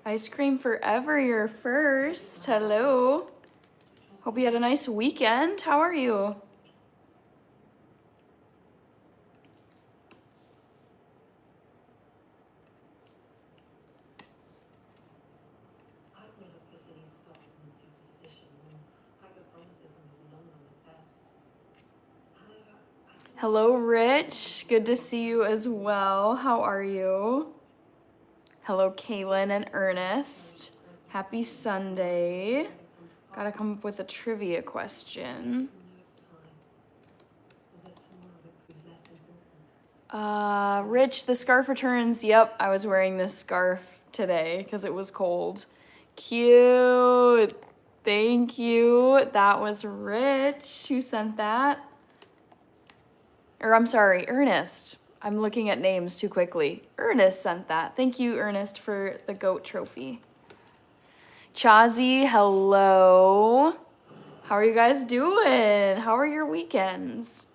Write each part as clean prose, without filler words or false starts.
Ice cream forever, you're first. Hello. Hope you had a nice weekend. How are you? Hello, Rich. Good to see you as well. How are you? Hello, Kaylin and Ernest. Happy Sunday. Gotta come up with a trivia question. Rich, the scarf returns. Yep, I was wearing this scarf today because it was cold. Cute. Thank you. That was Rich who sent that. Or I'm sorry, Ernest. I'm looking at names too quickly. Ernest sent that. Thank you, Ernest, for the goat trophy. Chazi, hello. How are you guys doing? How are your weekends?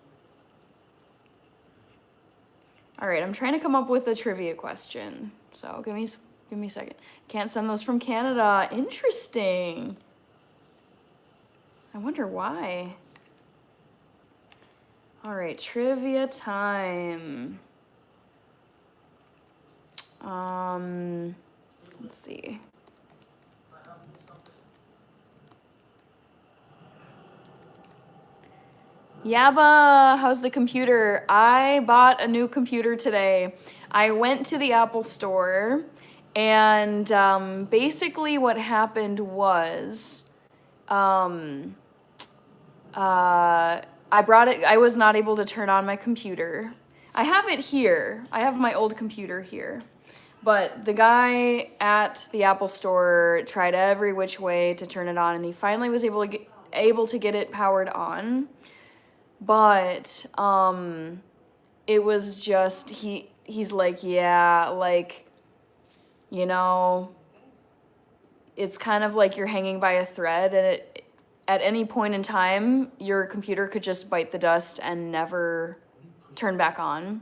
All right, I'm trying to come up with a trivia question. So give me a second. Can't send those from Canada. Interesting. I wonder why. All right, trivia time. Let's see. Yaba, how's the computer? I bought a new computer today. I went to the Apple store, and basically what happened was I brought it. I was not able to turn on my computer. I have it here. I have my old computer here. But the guy at the Apple store tried every which way to turn it on, and he finally was able to get it powered on. But it was just he's like, yeah, like, you know, it's kind of like you're hanging by a thread, and at any point in time your computer could just bite the dust and never turn back on.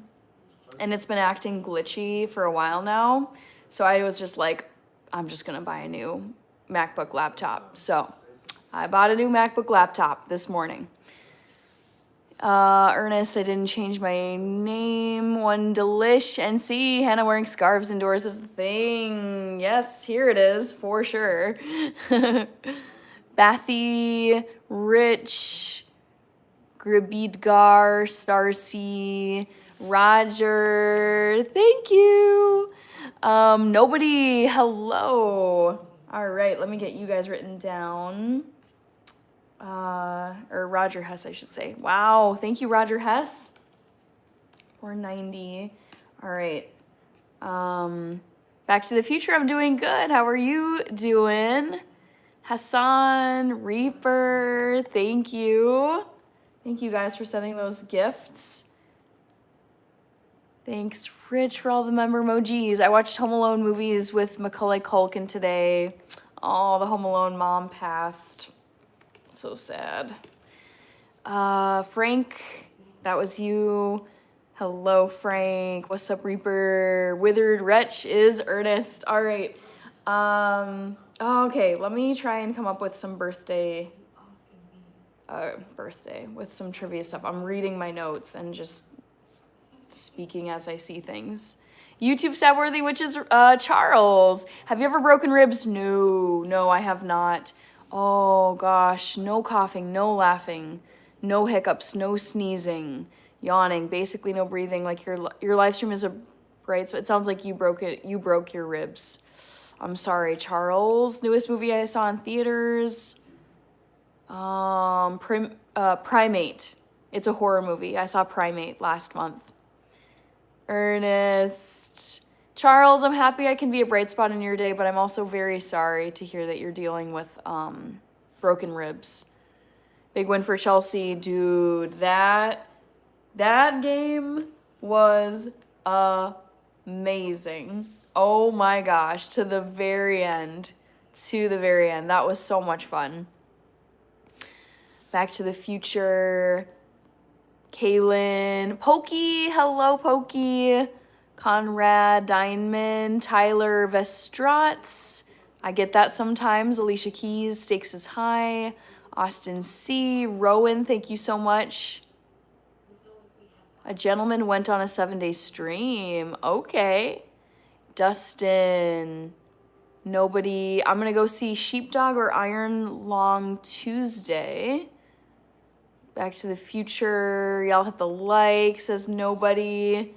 And it's been acting glitchy for a while now. So I was just like, I'm just gonna buy a new MacBook laptop. So I bought a new MacBook laptop this morning. Ernest, I didn't change my name. One delish. NC, Hannah wearing scarves indoors is the thing. Yes, here it is, for sure. Bathy, Rich, Grabidgar, Starcy, Roger, thank you. Nobody, hello. All right, let me get you guys written down. Or Roger Hess, I should say. Wow, thank you, Roger Hess. 490. All right. Back to the Future, I'm doing good. How are you doing? Hassan, Reaper, thank you. Thank you guys for sending those gifts. Thanks, Rich, for all the member emojis. I watched Home Alone movies with Macaulay Culkin today. Oh, the Home Alone mom passed. So sad. Frank, that was you. Hello, Frank. What's up, Reaper? Withered Wretch is Ernest. All right. Okay, let me try and come up with some birthday with some trivia stuff. I'm reading my notes and just speaking as I see things. YouTube Sabworthy, which is Charles. Have you ever broken ribs? No, I have not. Oh gosh, no coughing, no laughing, no hiccups, no sneezing, yawning, basically no breathing. Like your live stream is a bright, so it sounds like you broke it. You broke your ribs. I'm sorry, Charles. Newest movie I saw in theaters. Primate. It's a horror movie. I saw Primate last month. Ernest. Charles, I'm happy I can be a bright spot in your day, but I'm also very sorry to hear that you're dealing with broken ribs. Big win for Chelsea. Dude, that game was amazing. Oh my gosh, to the very end. That was so much fun. Back to the Future. Kaylin. Pokey, hello, Pokey. Conrad Diamond, Tyler Vestratz. I get that sometimes. Alicia Keys, Stakes is High. Austin C. Rowan, thank you so much. A gentleman went on a 7-day stream. Okay. Dustin. Nobody. I'm going to go see Sheepdog or Iron Long Tuesday. Back to the Future. Y'all hit the like, says nobody.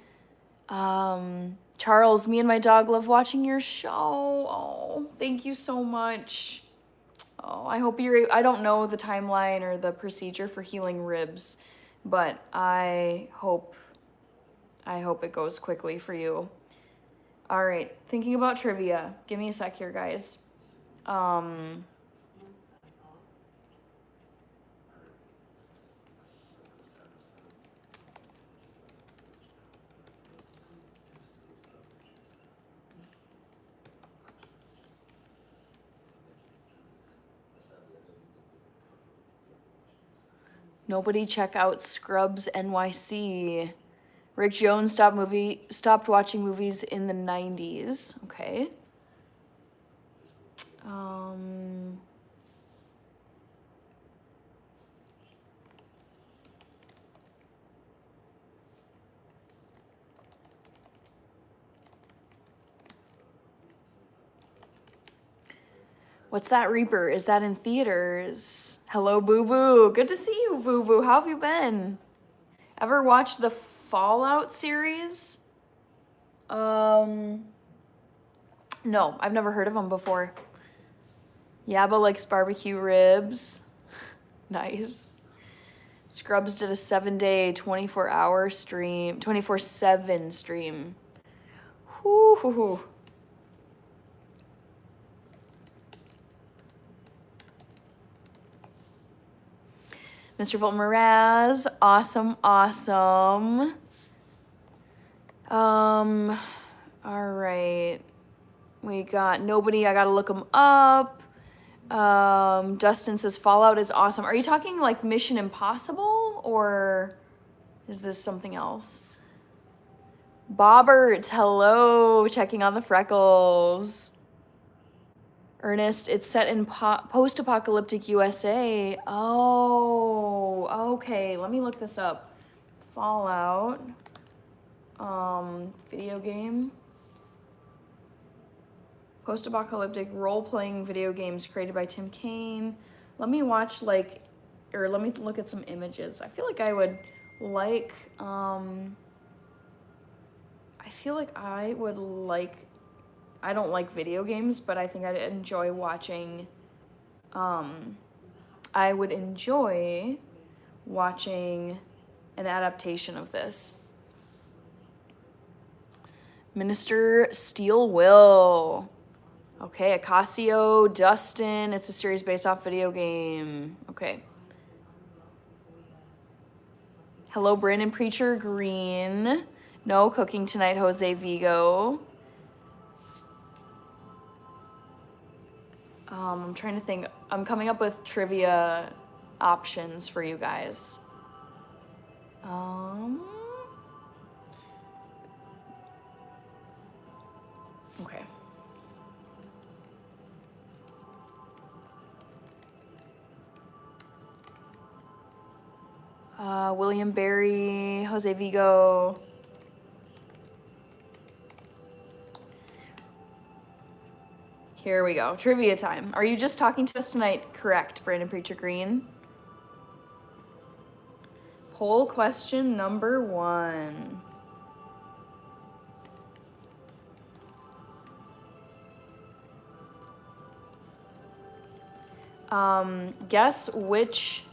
Charles, me and my dog love watching your show. Oh, thank you so much. Oh, I hope I don't know the timeline or the procedure for healing ribs, but I hope it goes quickly for you. All right, thinking about trivia. Give me a sec here, guys. Nobody check out Scrubs NYC. Rick Jones stopped watching movies in the 90s. Okay. What's that, Reaper? Is that in theaters? Hello, Boo Boo. Good to see you, Boo Boo. How have you been? Ever watched the Fallout series? No, I've never heard of them before. Yabba likes barbecue ribs. Nice. Scrubs did a 7-day, 24-hour stream, 24/7 stream. Whoo. Mr. Fulton Mraz, awesome. All right. We got nobody. I gotta look them up. Dustin says Fallout is awesome. Are you talking like Mission Impossible or is this something else? Bobbert, hello. Checking on the freckles. Ernest, it's set in post-apocalyptic USA. Oh, okay. Let me look this up. Fallout. Video game. Post-apocalyptic role-playing video games created by Tim Kaine. Let me watch let me look at some images. I feel like I would like, I don't like video games, but I think I'd enjoy watching, I would enjoy watching an adaptation of this. Minister Steel Will. Okay, Acacio, Dustin. It's a series based off video game. Okay. Hello, Brandon Preacher Green. No cooking tonight, Jose Vigo. I'm trying to think. I'm coming up with trivia options for you guys. Okay. William Barry, Jose Vigo. Here we go. Trivia time. Are you just talking to us tonight? Correct, Brandon Preacher Green. Poll question number 1. Guess which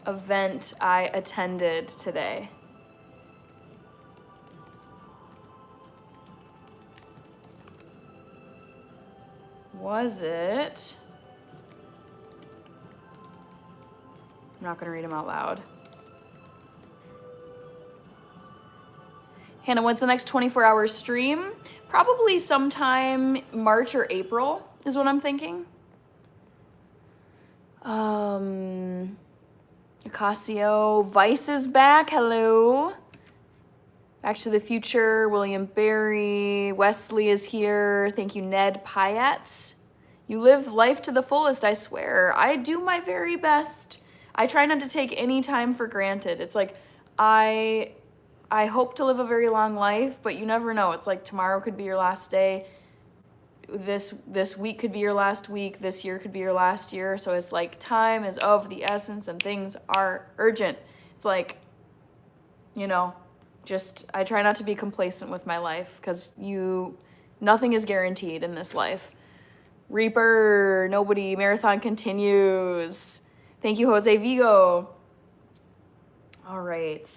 event I attended today. Was it? I'm not going to read them out loud. Hannah, when's the next 24-hour stream? Probably sometime March or April is what I'm thinking. Acacio, Vice is back. Hello. Back to the Future, William Barry, Wesley is here. Thank you, Ned Pyatt. You live life to the fullest, I swear. I do my very best. I try not to take any time for granted. It's like, I hope to live a very long life, but you never know. It's like tomorrow could be your last day. This week could be your last week. This year could be your last year. So it's like time is of the essence and things are urgent. It's like, you know, just I try not to be complacent with my life because nothing is guaranteed in this life. Reaper, nobody, marathon continues. Thank you, Jose Vigo. All right.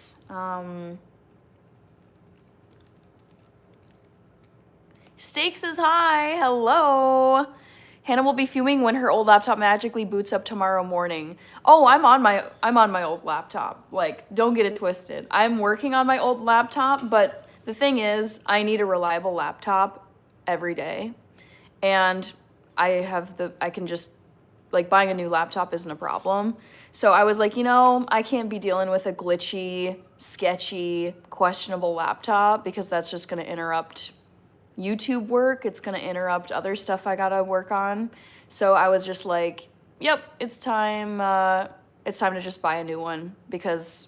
Stakes is high. Hello. Hannah will be fuming when her old laptop magically boots up tomorrow morning. Oh, I'm on my old laptop. Like, don't get it twisted. I'm working on my old laptop, but the thing is, I need a reliable laptop every day. And I can just, like, buying a new laptop isn't a problem. So I was like, I can't be dealing with a glitchy, sketchy, questionable laptop because that's just going to interrupt YouTube work. It's going to interrupt other stuff I got to work on. So I was just like, yep, it's time to just buy a new one because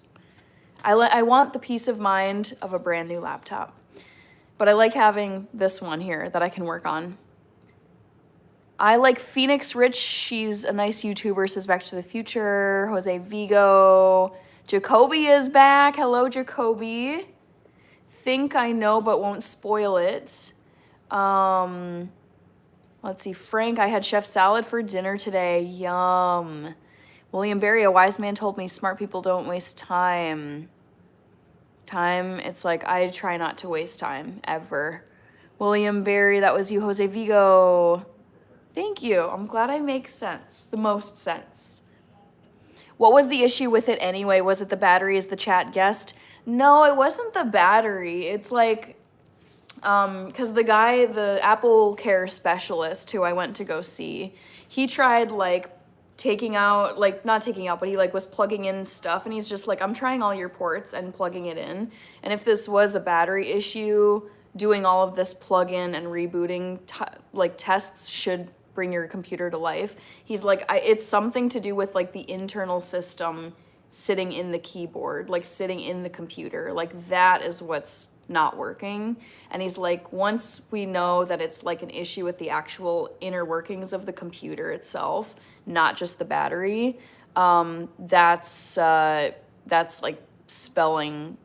I want the peace of mind of a brand new laptop. But I like having this one here that I can work on. I like Phoenix Rich. She's a nice YouTuber, says Back to the Future. Jose Vigo. Jacoby is back. Hello, Jacoby. Think I know but won't spoil it. Let's see. Frank, I had chef salad for dinner today. Yum. William Barry, a wise man told me smart people don't waste time. It's like I try not to waste time ever. William Barry, that was you, Jose Vigo. Thank you. I'm glad I make sense. The most sense. What was the issue with it anyway? Was it the battery, as the chat guessed? No, it wasn't the battery. It's like, because the Apple Care specialist who I went to go see, he tried like not taking out, but he like was plugging in stuff, and he's just like, I'm trying all your ports and plugging it in. And if this was a battery issue, doing all of this plug-in and rebooting tests should bring your computer to life. He's like, it's something to do with like the internal system sitting in the keyboard, like sitting in the computer. Like that is what's not working. And he's like, once we know that it's like an issue with the actual inner workings of the computer itself, not just the battery, that's like spelling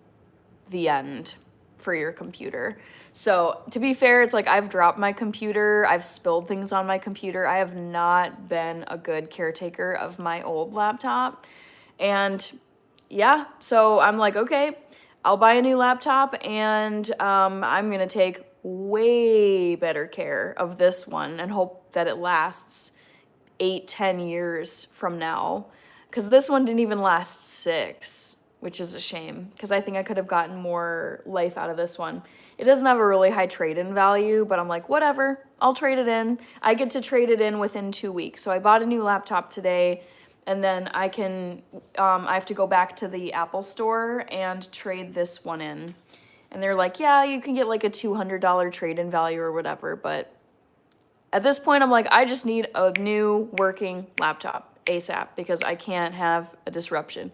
the end for your computer. So to be fair, it's like I've dropped my computer, I've spilled things on my computer. I have not been a good caretaker of my old laptop. And yeah, so I'm like, okay, I'll buy a new laptop, and I'm gonna take way better care of this one and hope that it lasts 8-10 years from now, because this one didn't even last 6, which is a shame, because I think I could have gotten more life out of this one. It doesn't have a really high trade-in value, but I'm like, whatever, I'll trade it in. I get to trade it in within 2 weeks. So I bought a new laptop today, and then I have to go back to the Apple store and trade this one in. And they're like, yeah, you can get like a $200 trade-in value or whatever, but at this point, I'm like, I just need a new working laptop ASAP because I can't have a disruption.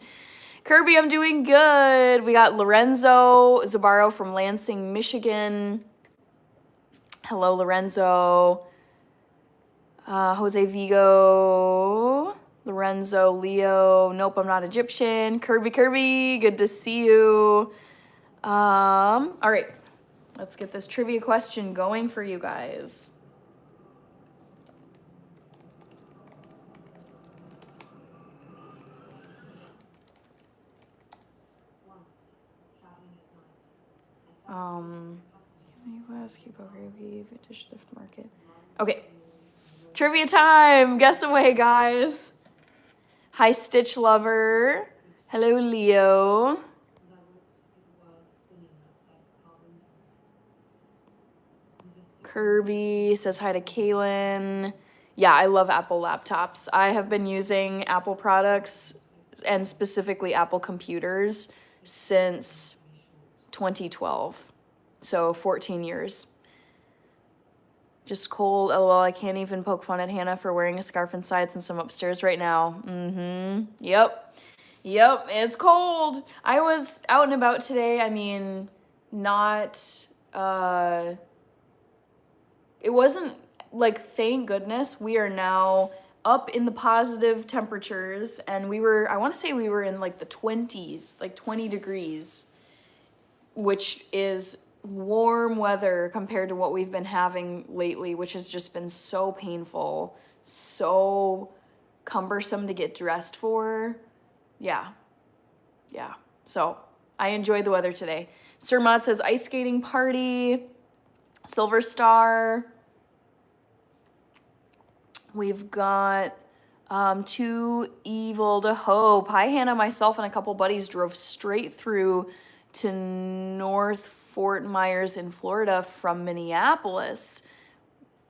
Kirby, I'm doing good. We got Lorenzo Zabaro from Lansing, Michigan. Hello, Lorenzo. Jose Vigo. Lorenzo, Leo. Nope, I'm not Egyptian. Kirby, good to see you. All right, let's get this trivia question going for you guys. Vintage thrift market. Okay. Trivia time. Guess away, guys. Hi, Stitch Lover. Hello, Leo. Kirby says hi to Kaylin. Yeah, I love Apple laptops. I have been using Apple products and specifically Apple computers since 2012. So 14 years. Just cold, lol. I can't even poke fun at Hannah for wearing a scarf inside since I'm upstairs right now. Yep, it's cold. I was out and about today. I mean, not, it wasn't like, thank goodness, we are now up in the positive temperatures, and I want to say we were in like the 20s, like 20 degrees, which is warm weather compared to what we've been having lately, which has just been so painful, so cumbersome to get dressed for. Yeah. So I enjoyed the weather today. Sir Mod says ice skating party, Silver Star. We've got Too Evil to Hope. Hi, Hannah. Myself and a couple buddies drove straight through to North Fort Myers in Florida from Minneapolis.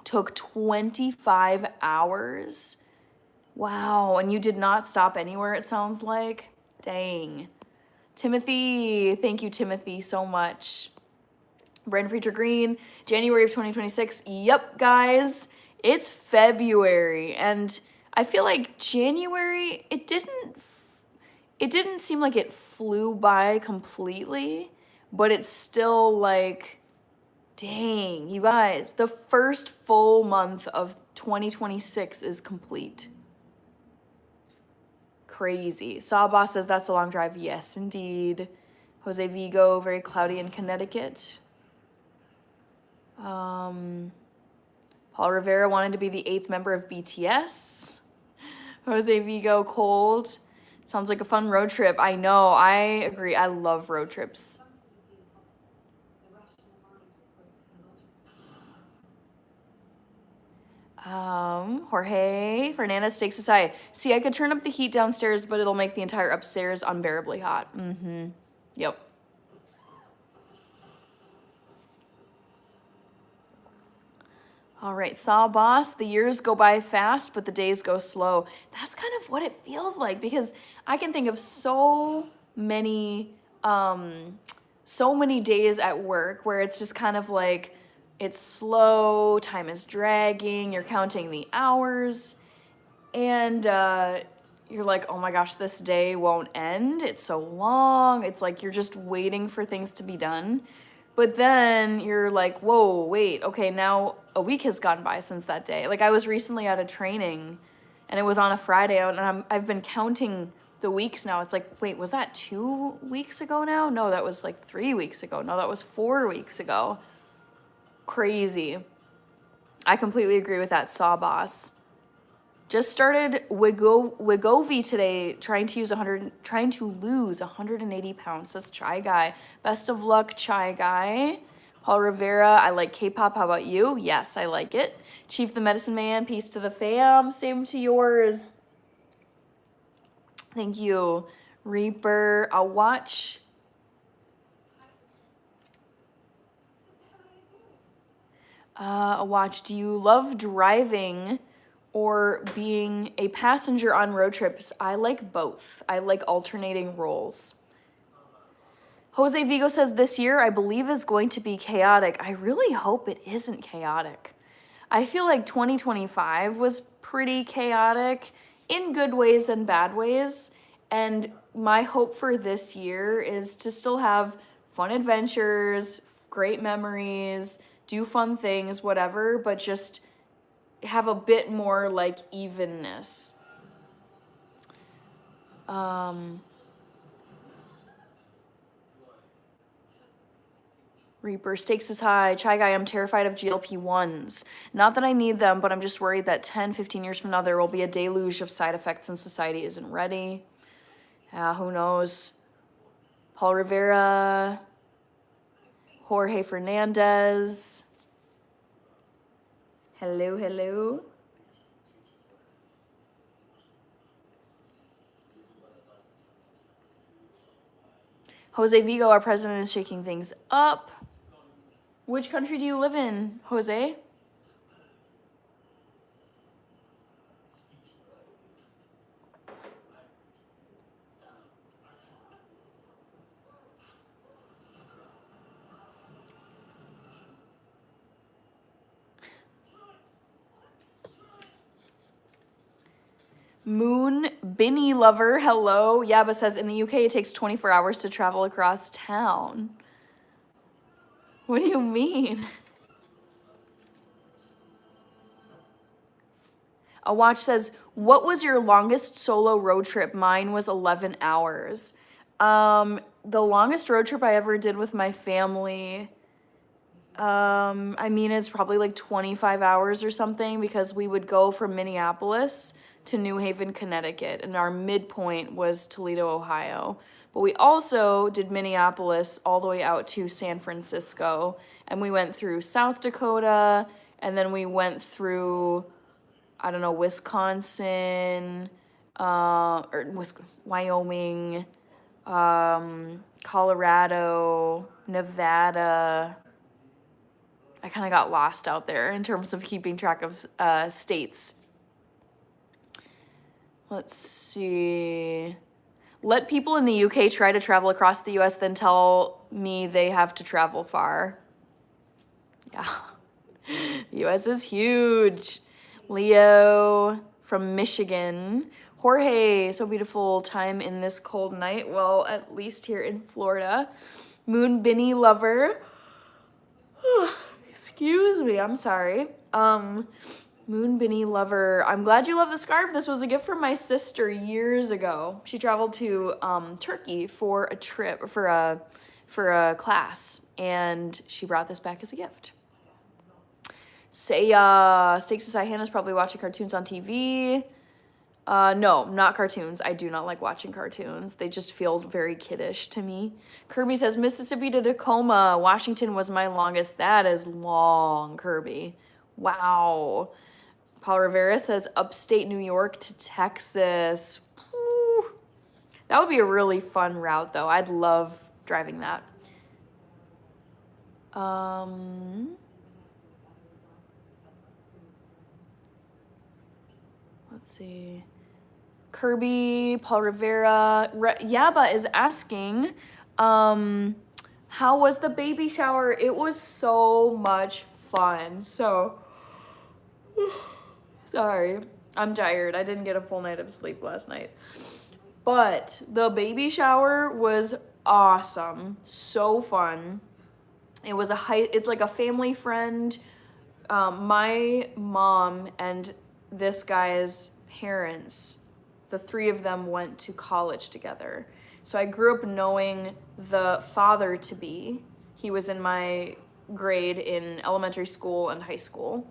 Took 25 hours. Wow. And you did not stop anywhere, it sounds like. Dang. Timothy. Thank you, Timothy, so much. Brandon Preacher Green. January of 2026. Yep, guys. It's February. And I feel like January, it didn't seem like it flew by completely, but it's still like, dang, you guys, the first full month of 2026 is complete. Crazy. Sawboss says that's a long drive. Yes, indeed. Jose Vigo, very cloudy in Connecticut. Paul Rivera wanted to be the 8th member of BTS. Jose Vigo, cold. Sounds like a fun road trip. I know, I agree. I love road trips. Jorge Fernandez stakes aside. See, I could turn up the heat downstairs, but it'll make the entire upstairs unbearably hot. Yep. All right, Saw Boss, the years go by fast, but the days go slow. That's kind of what it feels like, because I can think of so many days at work where it's just kind of like, it's slow, time is dragging, you're counting the hours, and you're like, oh my gosh, this day won't end. It's so long. It's like you're just waiting for things to be done. But then you're like, whoa, wait, okay, now a week has gone by since that day. Like, I was recently at a training, and it was on a Friday, and I've been counting the weeks now. It's like, wait, was that 2 weeks ago now? No, that was like 3 weeks ago. No, that was 4 weeks ago. Crazy. I completely agree with that, Saw Boss. Just started Wegovy today, trying to lose 180 pounds. That's Chai Guy. Best of luck, Chai Guy. Paul Rivera, I like K-pop. How about you? Yes, I like it. Chief the Medicine Man, peace to the fam. Same to yours. Thank you. Reaper, I'll watch. Do you love driving or being a passenger on road trips? I like both. I like alternating roles. Jose Vigo says this year, I believe, is going to be chaotic. I really hope it isn't chaotic. I feel like 2025 was pretty chaotic in good ways and bad ways. And my hope for this year is to still have fun adventures, great memories, do fun things, whatever, but just have a bit more like evenness. Reaper, stakes is high. Chai Guy, I'm terrified of GLP-1s. Not that I need them, but I'm just worried that 10, 15 years from now, there will be a deluge of side effects and society isn't ready. Who knows? Paul Rivera, Jorge Fernandez. Hello, hello. Jose Vigo, our president, is shaking things up. Which country do you live in, Jose? Moon Binny Lover, hello. Yaba says in the UK it takes 24 hours to travel across town. What do you mean? A Watch says, what was your longest solo road trip? Mine was 11 hours. The longest road trip I ever did with my family, I mean, it's probably like 25 hours or something, because we would go from Minneapolis to New Haven, Connecticut, and our midpoint was Toledo, Ohio. But we also did Minneapolis all the way out to San Francisco, and we went through South Dakota, and then we went through, I don't know, Wisconsin, Wyoming, Colorado, Nevada. I kind of got lost out there in terms of keeping track of states. Let's see. Let people in the UK try to travel across the US, then tell me they have to travel far. Yeah. The US is huge. Leo from Michigan. Jorge, so beautiful time in this cold night. Well, at least here in Florida. Moon Binny Lover. Excuse me, I'm sorry. Moon Binny Lover. I'm glad you love the scarf. This was a gift from my sister years ago. She traveled to Turkey for a trip, for a class, and she brought this back as a gift. Say, Stakes Aside, Hannah's probably watching cartoons on TV. No, not cartoons. I do not like watching cartoons. They just feel very kiddish to me. Kirby says, Mississippi to Tacoma, Washington was my longest. That is long, Kirby. Wow. Paul Rivera says, upstate New York to Texas. Whew. That would be a really fun route, though. I'd love driving that. Let's see. Kirby, Paul Rivera. Yaba is asking, how was the baby shower? It was so much fun. So, sorry, I'm tired. I didn't get a full night of sleep last night. But the baby shower was awesome. So fun. It was it's like a family friend. My mom and this guy's parents, the three of them went to college together. So I grew up knowing the father-to-be. He was in my grade in elementary school and high school.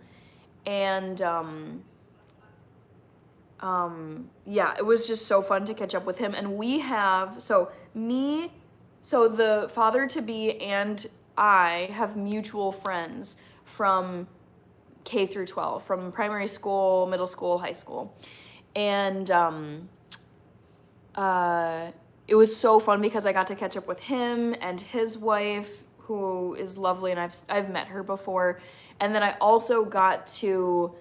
And yeah, it was just so fun to catch up with him. And we have, so the father-to-be and I have mutual friends from K through 12, from primary school, middle school, high school. And it was so fun because I got to catch up with him and his wife, who is lovely, and I've met her before. And then I also got to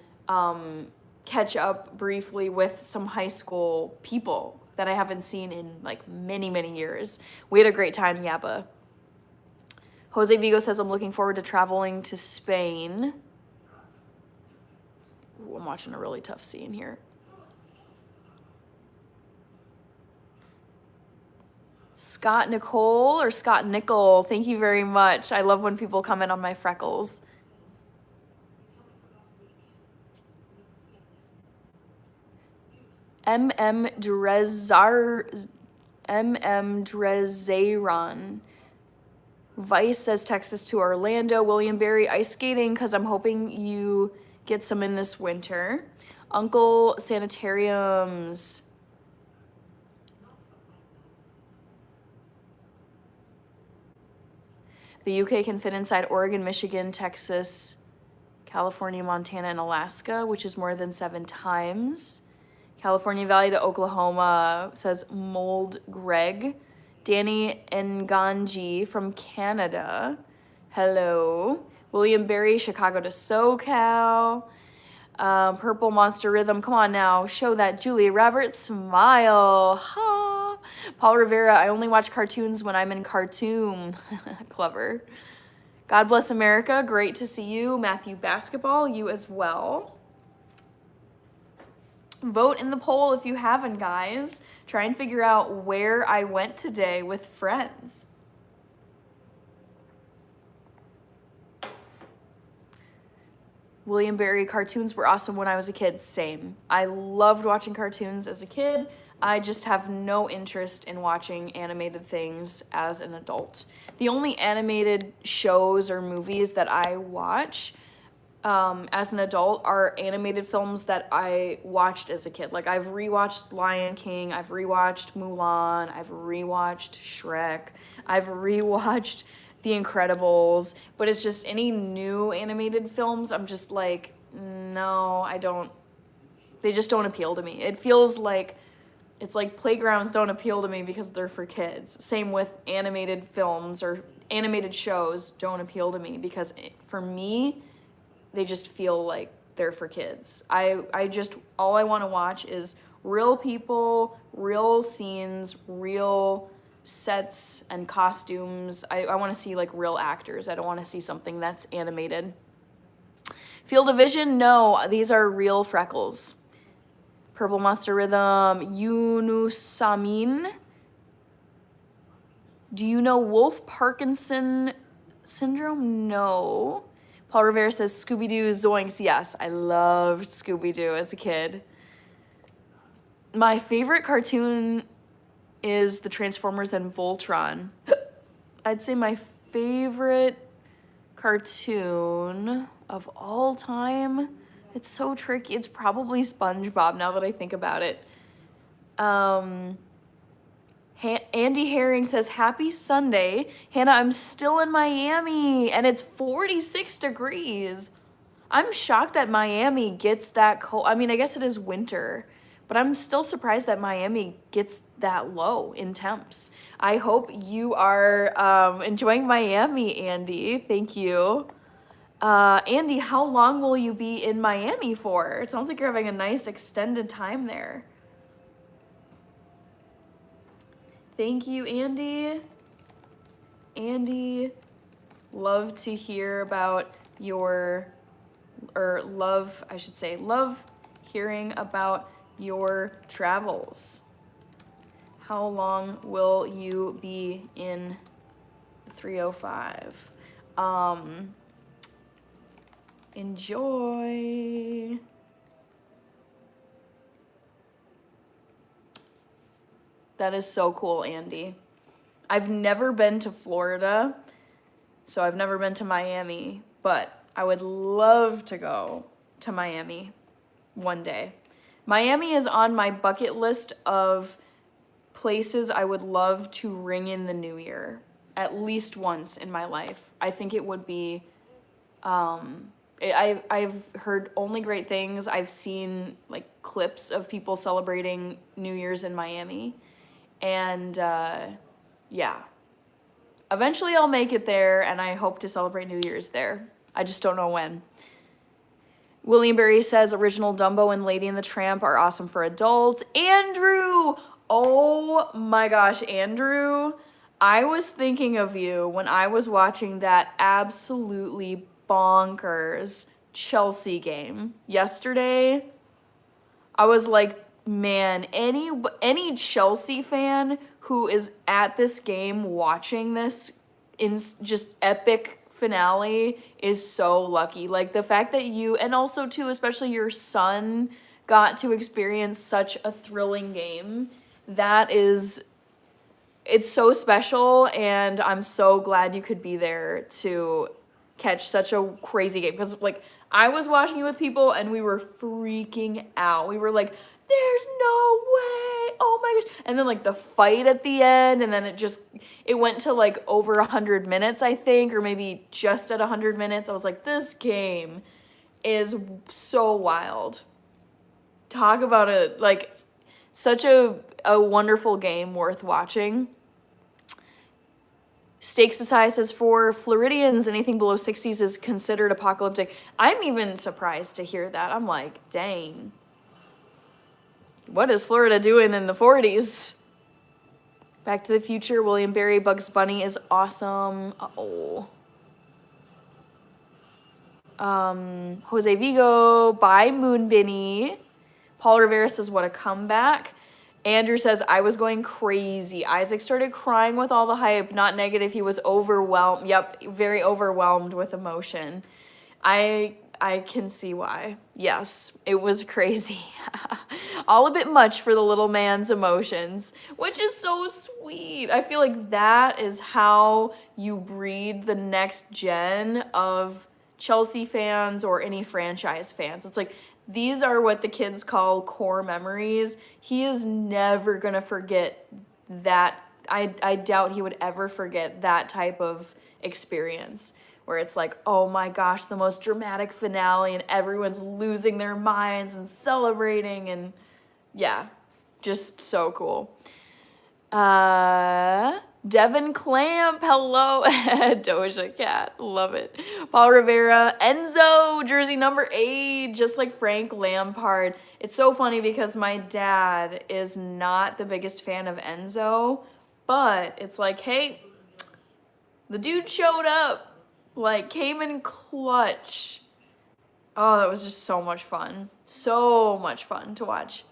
catch up briefly with some high school people that I haven't seen in like many, many years. We had a great time, Yaba. Jose Vigo says, I'm looking forward to traveling to Spain. Ooh, I'm watching a really tough scene here. Scott Nicole or Scott Nickel, thank you very much. I love when people comment on my freckles. MM Drezeron. Vice says Texas to Orlando. William Berry, ice skating, because I'm hoping you get some in this winter. Uncle Sanitariums. The UK can fit inside Oregon, Michigan, Texas, California, Montana, and Alaska, which is more than 7 times. California Valley to Oklahoma, says Mold Greg. Danny Nganji from Canada. Hello. William Berry, Chicago to SoCal. Purple Monster Rhythm, come on now. Show that Julia Roberts smile. Ha. Paul Rivera, I only watch cartoons when I'm in Khartoum. Clever. God bless America, great to see you. Matthew Basketball, you as well. Vote in the poll if you haven't, guys. Try and figure out where I went today with friends. William Barry cartoons were awesome when I was a kid. Same. I loved watching cartoons as a kid. I just have no interest in watching animated things as an adult. The only animated shows or movies that I watch as an adult are animated films that I watched as a kid. Like I've rewatched Lion King, I've rewatched Mulan, I've rewatched Shrek, I've rewatched The Incredibles, but it's just any new animated films, I'm just like, no, I don't, they just don't appeal to me. It feels like, it's like playgrounds don't appeal to me because they're for kids. Same with animated films or animated shows don't appeal to me because for me, they just feel like they're for kids. I just, all I want to watch is real people, real scenes, real sets and costumes. I want to see like real actors. I don't want to see something that's animated. Field of Vision, no, these are real freckles. Purple Monster Rhythm, Yunusamin. Do you know Wolf Parkinson syndrome? No. Paul Rivera says Scooby-Doo Zoinks. Yes, I loved Scooby-Doo as a kid. My favorite cartoon is the Transformers and Voltron. I'd say my favorite cartoon of all time, it's so tricky. It's probably SpongeBob now that I think about it. Andy Herring says, happy Sunday. Hannah, I'm still in Miami and it's 46 degrees. I'm shocked that Miami gets that cold. I mean, I guess it is winter, but I'm still surprised that Miami gets that low in temps. I hope you are enjoying Miami, Andy. Thank you. Andy, how long will you be in Miami for? It sounds like you're having a nice extended time there. Thank you, Andy. Andy, love to hear about your, or love, I should say, love hearing about your travels. How long will you be in the 305? Enjoy. That is so cool, Andy. I've never been to Florida, so I've never been to Miami, but I would love to go to Miami one day. Miami is on my bucket list of places I would love to ring in the new year at least once in my life. I think it would be, I've heard only great things. I've seen like clips of people celebrating New Year's in Miami. And yeah, eventually I'll make it there and I hope to celebrate New Year's there. I just don't know when. William Berry says original Dumbo and Lady and the Tramp are awesome for adults. Andrew, oh my gosh, Andrew, I was thinking of you when I was watching that absolutely bonkers Chelsea game yesterday. I was like, man, any Chelsea fan who is at this game watching this in just epic finale is so lucky. Like the fact that you, and also too, especially your son got to experience such a thrilling game, it's so special, and I'm so glad you could be there to catch such a crazy game. Because like I was watching it with people and we were freaking out. We were like, there's no way, oh my gosh. And then like the fight at the end, and then it went to like over 100 minutes, I think, or maybe just at 100 minutes. I was like, this game is so wild. Talk about such a wonderful game worth watching. Steak Society says, for Floridians, anything below 60s is considered apocalyptic. I'm even surprised to hear that. I'm like, dang. What is Florida doing in the 40s? Back to the Future, William Berry, Bugs Bunny is awesome. Uh-oh. Jose Vigo, bye Moonbinny. Paul Rivera says, what a comeback. Andrew says, I was going crazy. Isaac started crying with all the hype. Not negative. He was overwhelmed. Yep, very overwhelmed with emotion. I can see why. Yes, it was crazy. All a bit much for the little man's emotions, which is so sweet. I feel like that is how you breed the next gen of Chelsea fans or any franchise fans. It's like, these are what the kids call core memories. He is never going to forget that. I doubt he would ever forget that type of experience where it's like, oh my gosh, the most dramatic finale and everyone's losing their minds and celebrating, and yeah, just so cool. Devin Clamp, hello. Doja Cat, love it. Paul Rivera, Enzo, jersey number 8, just like Frank Lampard. It's so funny because my dad is not the biggest fan of Enzo, but it's like, hey, the dude showed up. Like, came in clutch. Oh, that was just so much fun. So much fun to watch.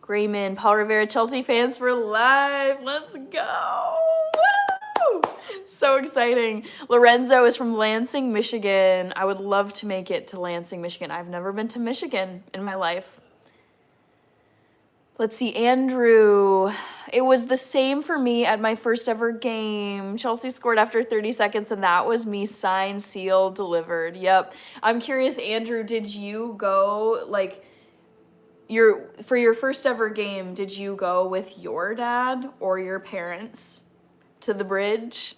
Grayman, Paul Rivera, Chelsea fans for life. Let's go. Woo! So exciting. Lorenzo is from Lansing, Michigan. I would love to make it to Lansing, Michigan. I've never been to Michigan in my life. Let's see, Andrew. It was the same for me at my first ever game. Chelsea scored after 30 seconds, and that was me signed, sealed, delivered. Yep. I'm curious, Andrew, did you go, like, for your first ever game, did you go with your dad or your parents to the bridge?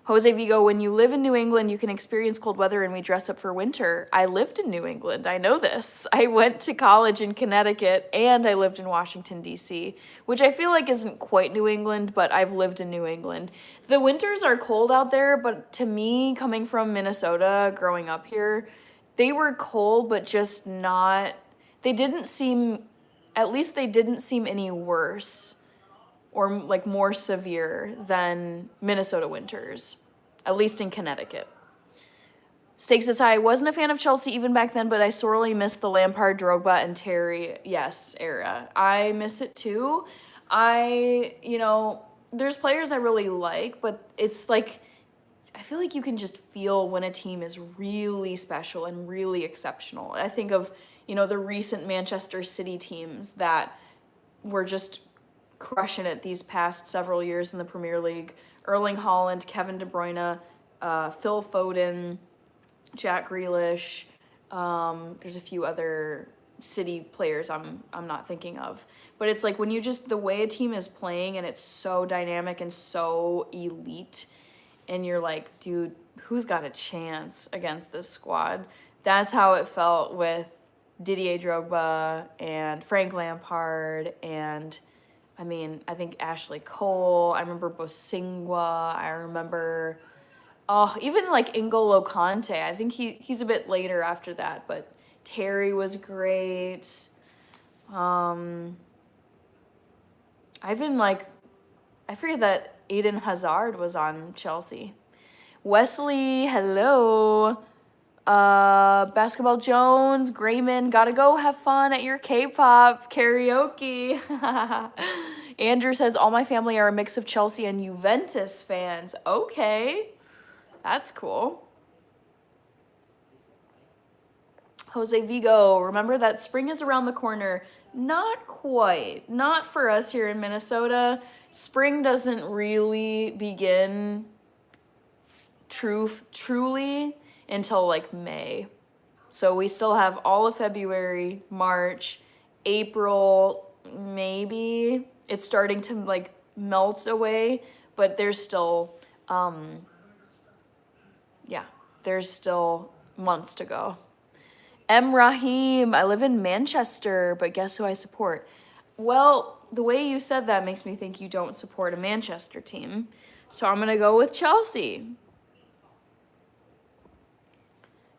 Jose Vigo, when you live in New England, you can experience cold weather and we dress up for winter. I lived in New England. I know this. I went to college in Connecticut and I lived in Washington, D.C., which I feel like isn't quite New England, but I've lived in New England. The winters are cold out there, but to me, coming from Minnesota, growing up here, they were cold, but just not, they didn't seem any worse or like more severe than Minnesota winters, at least in Connecticut. Stakes is high. I wasn't a fan of Chelsea even back then, but I sorely miss the Lampard, Drogba, and Terry, yes, era. I miss it too. There's players I really like, but it's like, I feel like you can just feel when a team is really special and really exceptional. I think of, the recent Manchester City teams that were just crushing it these past several years in the Premier League. Erling Haaland, Kevin De Bruyne, Phil Foden, Jack Grealish. There's a few other City players I'm not thinking of. But it's like when the way a team is playing and it's so dynamic and so elite, and you're like, dude, who's got a chance against this squad? That's how it felt with Didier Drogba and Frank Lampard and I think Ashley Cole. I remember Bosingwa. I remember, even like N'Golo Kante. I think he's a bit later after that, but Terry was great. I forget that Eden Hazard was on Chelsea. Wesley, hello. Basketball Jones, Grayman, gotta go have fun at your K-pop karaoke. Andrew says, all my family are a mix of Chelsea and Juventus fans. Okay, that's cool. Jose Vigo, remember that spring is around the corner. Not quite. Not for us here in Minnesota. Spring doesn't really begin truly until like May. So we still have all of February, March, April, maybe. It's starting to like melt away, but there's still, there's still months to go. M. Rahim, I live in Manchester, but guess who I support? Well, the way you said that makes me think you don't support a Manchester team. So I'm going to go with Chelsea.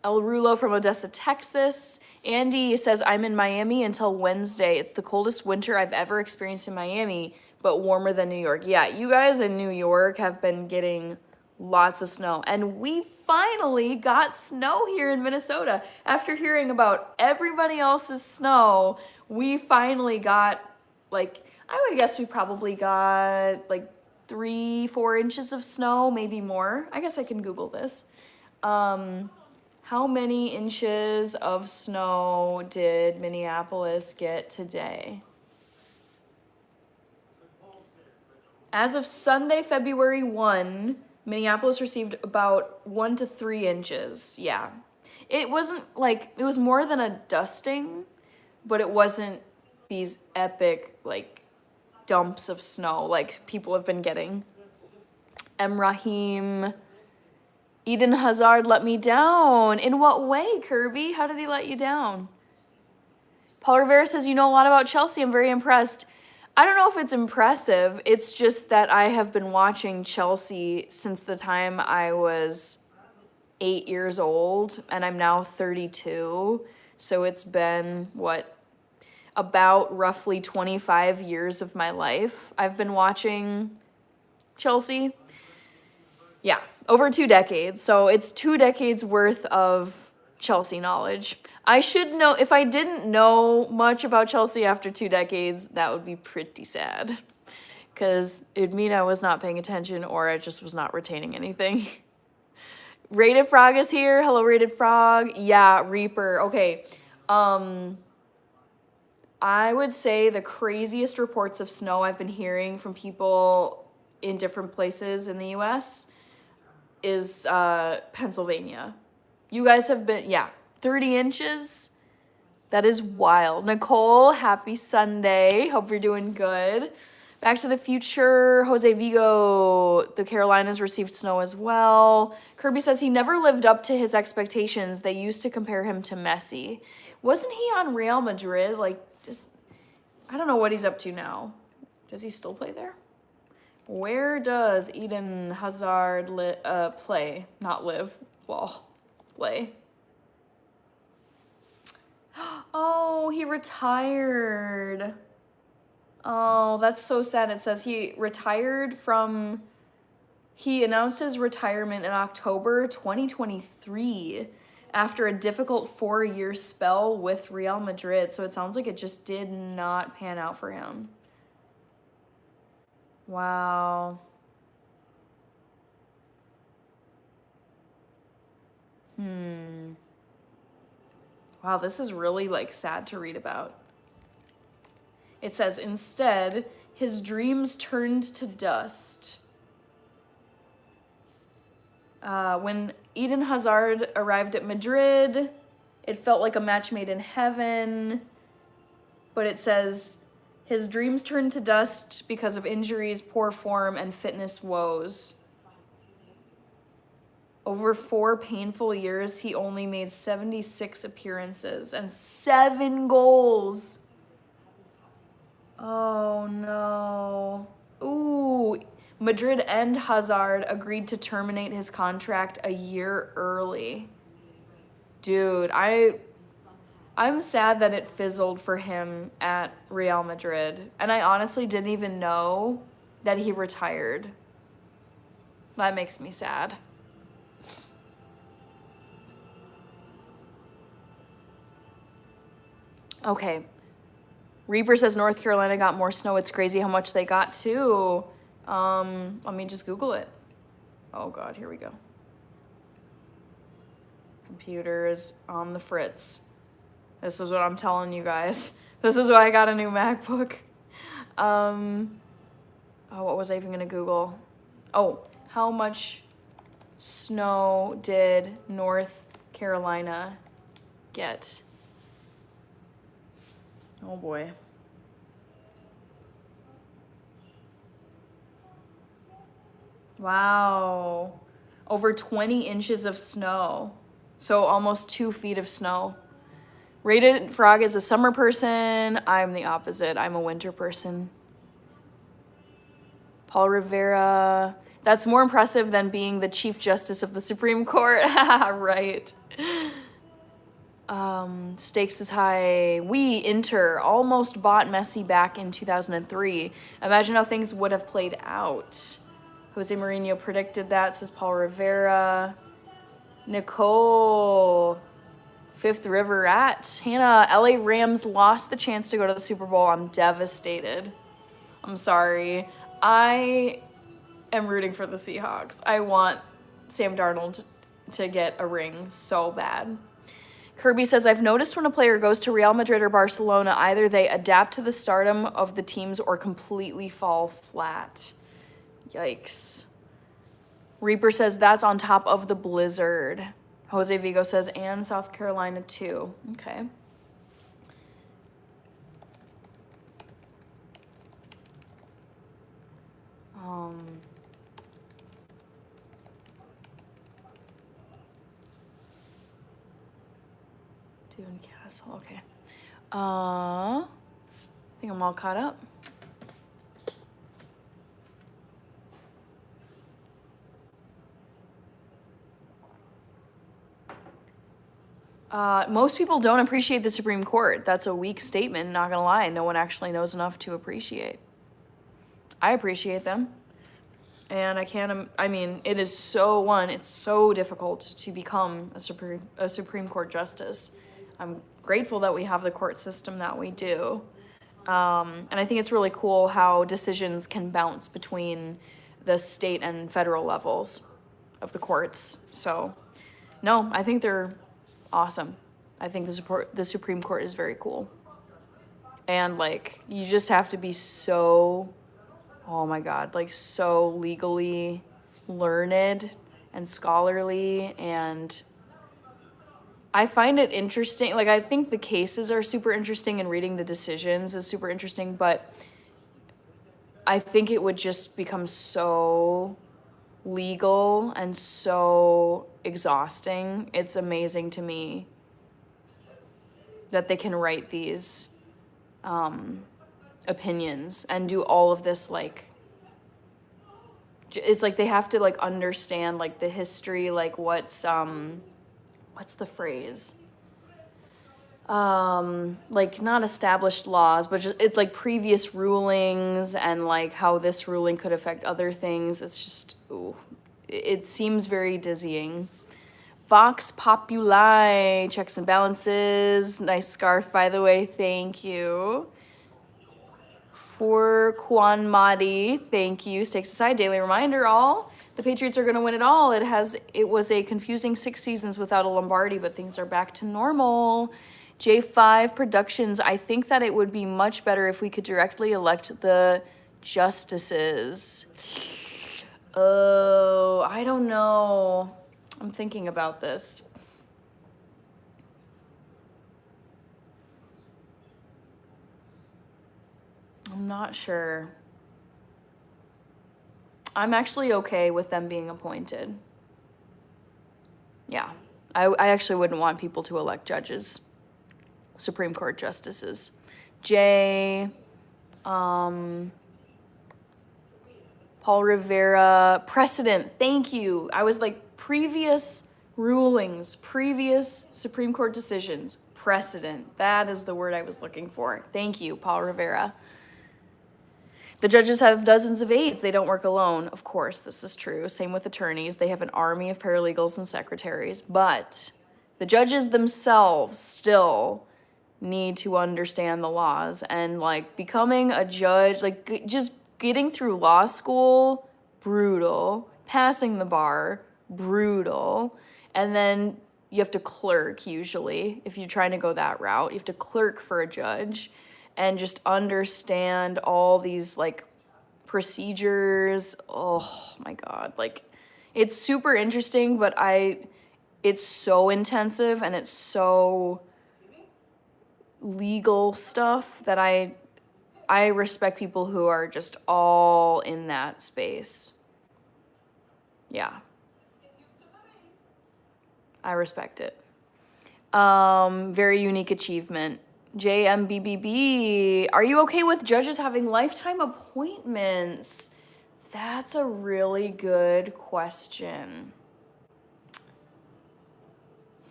El Rulo from Odessa, Texas. Andy says, I'm in Miami until Wednesday. It's the coldest winter I've ever experienced in Miami, but warmer than New York. Yeah, you guys in New York have been getting Lots of snow. And we finally got snow here in Minnesota. After hearing about everybody else's snow, we finally got, like, I would guess we probably got like 3-4 inches of snow, maybe more. I guess I can Google this. How many inches of snow did Minneapolis get today? As of Sunday, February 1, Minneapolis received about 1 to 3 inches. Yeah. It wasn't like, it was more than a dusting, but it wasn't these epic, like, dumps of snow like people have been getting. Rahim, Eden Hazard let me down. In what way, Kirby? How did he let you down? Paul Rivera says, you know a lot about Chelsea. I'm very impressed. I don't know if it's impressive. It's just that I have been watching Chelsea since the time I was 8 years old, and I'm now 32. So it's been, about roughly 25 years of my life I've been watching Chelsea. Yeah, over 2 decades. So it's 2 decades worth of Chelsea knowledge. I should know, if I didn't know much about Chelsea after 2 decades, that would be pretty sad. Because it'd mean I was not paying attention or I just was not retaining anything. Rated Frog is here. Hello, Rated Frog. Yeah, Reaper. Okay. I would say the craziest reports of snow I've been hearing from people in different places in the US is Pennsylvania. You guys have been, 30 inches. That is wild. Nicole, happy Sunday. Hope you're doing good. Back to the Future, Jose Vigo, the Carolinas received snow as well. Kirby says he never lived up to his expectations. They used to compare him to Messi. Wasn't he on Real Madrid? I don't know what he's up to now. Does he still play there? Where does Eden Hazard play? Not live. Well, play. Oh, he retired. Oh, that's so sad. It says he announced his retirement in October 2023 after a difficult 4-year spell with Real Madrid. So it sounds like it just did not pan out for him. Wow. Wow, this is really sad to read about. It says, instead, his dreams turned to dust. When Eden Hazard arrived at Madrid, it felt like a match made in heaven. But it says, his dreams turned to dust because of injuries, poor form, and fitness woes. Over 4 painful years, he only made 76 appearances and 7 goals. Oh, no. Ooh, Madrid and Hazard agreed to terminate his contract a year early. Dude, I'm sad that it fizzled for him at Real Madrid. And I honestly didn't even know that he retired. That makes me sad. Okay. Reaper says North Carolina got more snow. It's crazy how much they got too. Let me just Google it. Oh God, here we go. Computer is on the fritz. This is what I'm telling you guys. This is why I got a new MacBook. Oh, what was I even gonna Google? Oh, how much snow did North Carolina get? Oh boy. Wow. Over 20 inches of snow. So almost 2 feet of snow. Rated Frog is a summer person. I'm the opposite. I'm a winter person. Paul Rivera. That's more impressive than being the Chief Justice of the Supreme Court. Right. Stakes is high. Inter almost bought Messi back in 2003. Imagine how things would have played out. Jose Mourinho predicted that, says Paul Rivera. Nicole, Fifth River at Hannah, LA Rams lost the chance to go to the Super Bowl. I'm devastated. I'm sorry. I am rooting for the Seahawks. I want Sam Darnold to get a ring so bad. Kirby says, I've noticed when a player goes to Real Madrid or Barcelona, either they adapt to the stardom of the teams or completely fall flat. Yikes. Reaper says, that's on top of the blizzard. Jose Vigo says, and South Carolina too. Okay. Dune Castle, okay. I think I'm all caught up. Most people don't appreciate the Supreme Court. That's a weak statement, not gonna lie. No one actually knows enough to appreciate. I appreciate them. And I mean, it is it's so difficult to become a Supreme Court justice. I'm grateful that we have the court system that we do. And I think it's really cool how decisions can bounce between the state and federal levels of the courts. So, no, I think they're awesome. I think the Supreme Court is very cool. And, like, you just have to be so, oh my God, like, so legally learned and scholarly, and I find it interesting. Like, I think the cases are super interesting and reading the decisions is super interesting, but I think it would just become so legal and so exhausting. It's amazing to me that they can write these opinions and do all of this, like, it's like they have to, like, understand, like, the history, like, what's the phrase? Like, not established laws, but just, it's like previous rulings and, like, how this ruling could affect other things. It's just, ooh, it seems very dizzying. Vox Populi, checks and balances. Nice scarf, by the way, thank you. For Kwan Madi, thank you. Stakes aside, daily reminder, all. The Patriots are going to win it all. It was a confusing 6 seasons without a Lombardi, but things are back to normal. J5 Productions, I think that it would be much better if we could directly elect the justices. Oh, I don't know. I'm thinking about this. I'm not sure. I'm actually okay with them being appointed. Yeah. I actually wouldn't want people to elect judges, Supreme Court justices. Paul Rivera, precedent, thank you. I was like, previous rulings, previous Supreme Court decisions, precedent. That is the word I was looking for. Thank you, Paul Rivera. The judges have dozens of aides. They don't work alone. Of course, this is true. Same with attorneys. They have an army of paralegals and secretaries. But the judges themselves still need to understand the laws. And, like, becoming a judge, like, just getting through law school, brutal. Passing the bar, brutal. And then you have to clerk, usually, if you're trying to go that route. You have to clerk for a judge and just understand all these, like, procedures. Oh my God. Like, it's super interesting, but it's so intensive and it's so legal stuff that I respect people who are just all in that space. Yeah. I respect it. Very unique achievement. JMBBB, are you okay with judges having lifetime appointments? That's a really good question.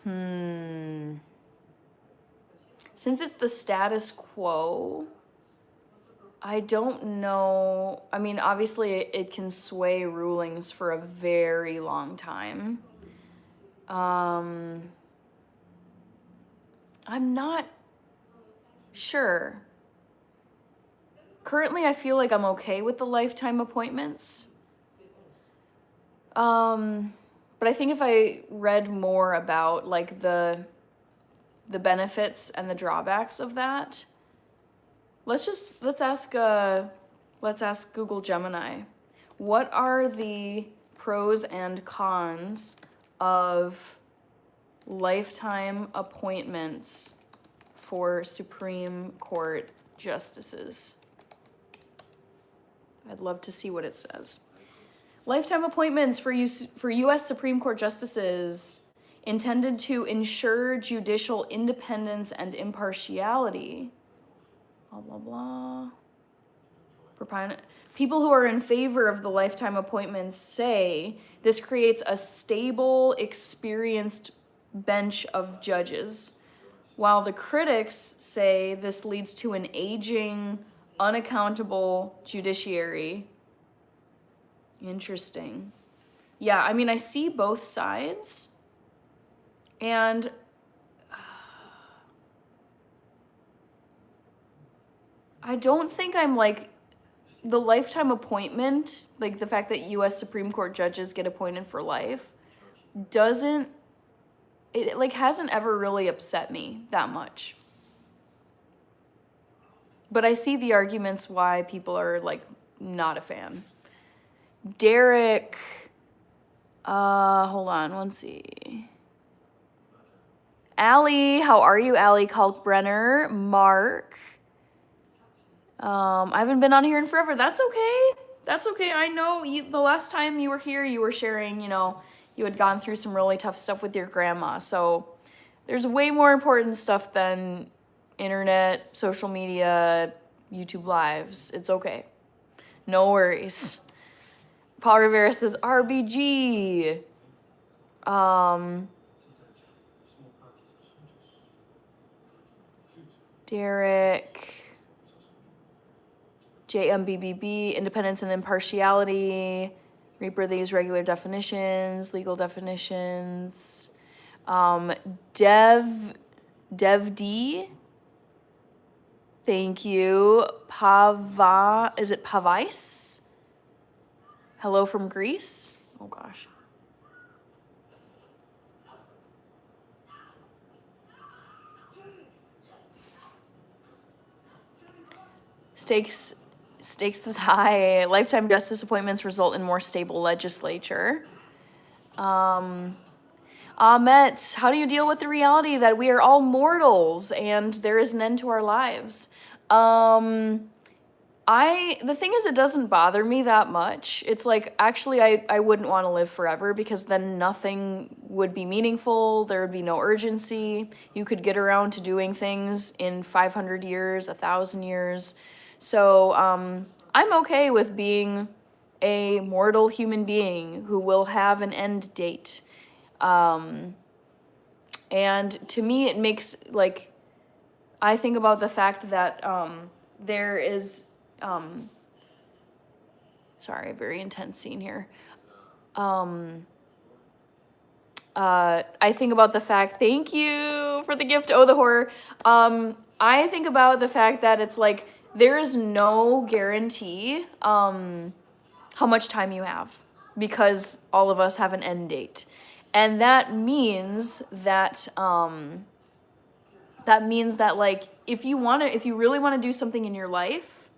Since it's the status quo, I don't know. I mean, obviously, it can sway rulings for a very long time. I'm not sure. Currently, I feel like I'm okay with the lifetime appointments. But I think if I read more about like the benefits and the drawbacks of that, let's ask Google Gemini. What are the pros and cons of lifetime appointments for Supreme Court justices? I'd love to see what it says. Lifetime appointments for U.S. Supreme Court justices intended to ensure judicial independence and impartiality. Blah, blah, blah. People who are in favor of the lifetime appointments say this creates a stable, experienced bench of judges, while the critics say this leads to an aging, unaccountable judiciary. Interesting. Yeah, I mean, I see both sides, and I don't think I'm like the lifetime appointment, like the fact that U.S. Supreme Court judges get appointed for life, hasn't ever really upset me that much. But I see the arguments why people are like not a fan. Derek, hold on, let's see. Allie, how are you, Allie Kalkbrenner? Mark. I haven't been on here in forever. That's okay. That's okay. I know the last time you were here, you were sharing, you had gone through some really tough stuff with your grandma. So there's way more important stuff than internet, social media, YouTube lives. It's okay. No worries. Paul Rivera says RBG. Derek. JMBBB, independence and impartiality. Reaper, they use regular definitions, legal definitions. Dev D. Thank you. Is it Pavais? Hello from Greece. Oh gosh. Stakes is high. Lifetime justice appointments result in more stable legislature. Ahmet, how do you deal with the reality that we are all mortals and there is an end to our lives? The thing is, it doesn't bother me that much. It's like, actually, I wouldn't want to live forever because then nothing would be meaningful. There would be no urgency. You could get around to doing things in 500 years, 1,000 years. So I'm okay with being a mortal human being who will have an end date. And to me, it makes, like, I think about the fact that there is, sorry, very intense scene here. I think about the fact, thank you for the gift, Oh the Horror. I think about the fact that it's like, there is no guarantee how much time you have because all of us have an end date. And that means that like if you really want to do something in your life,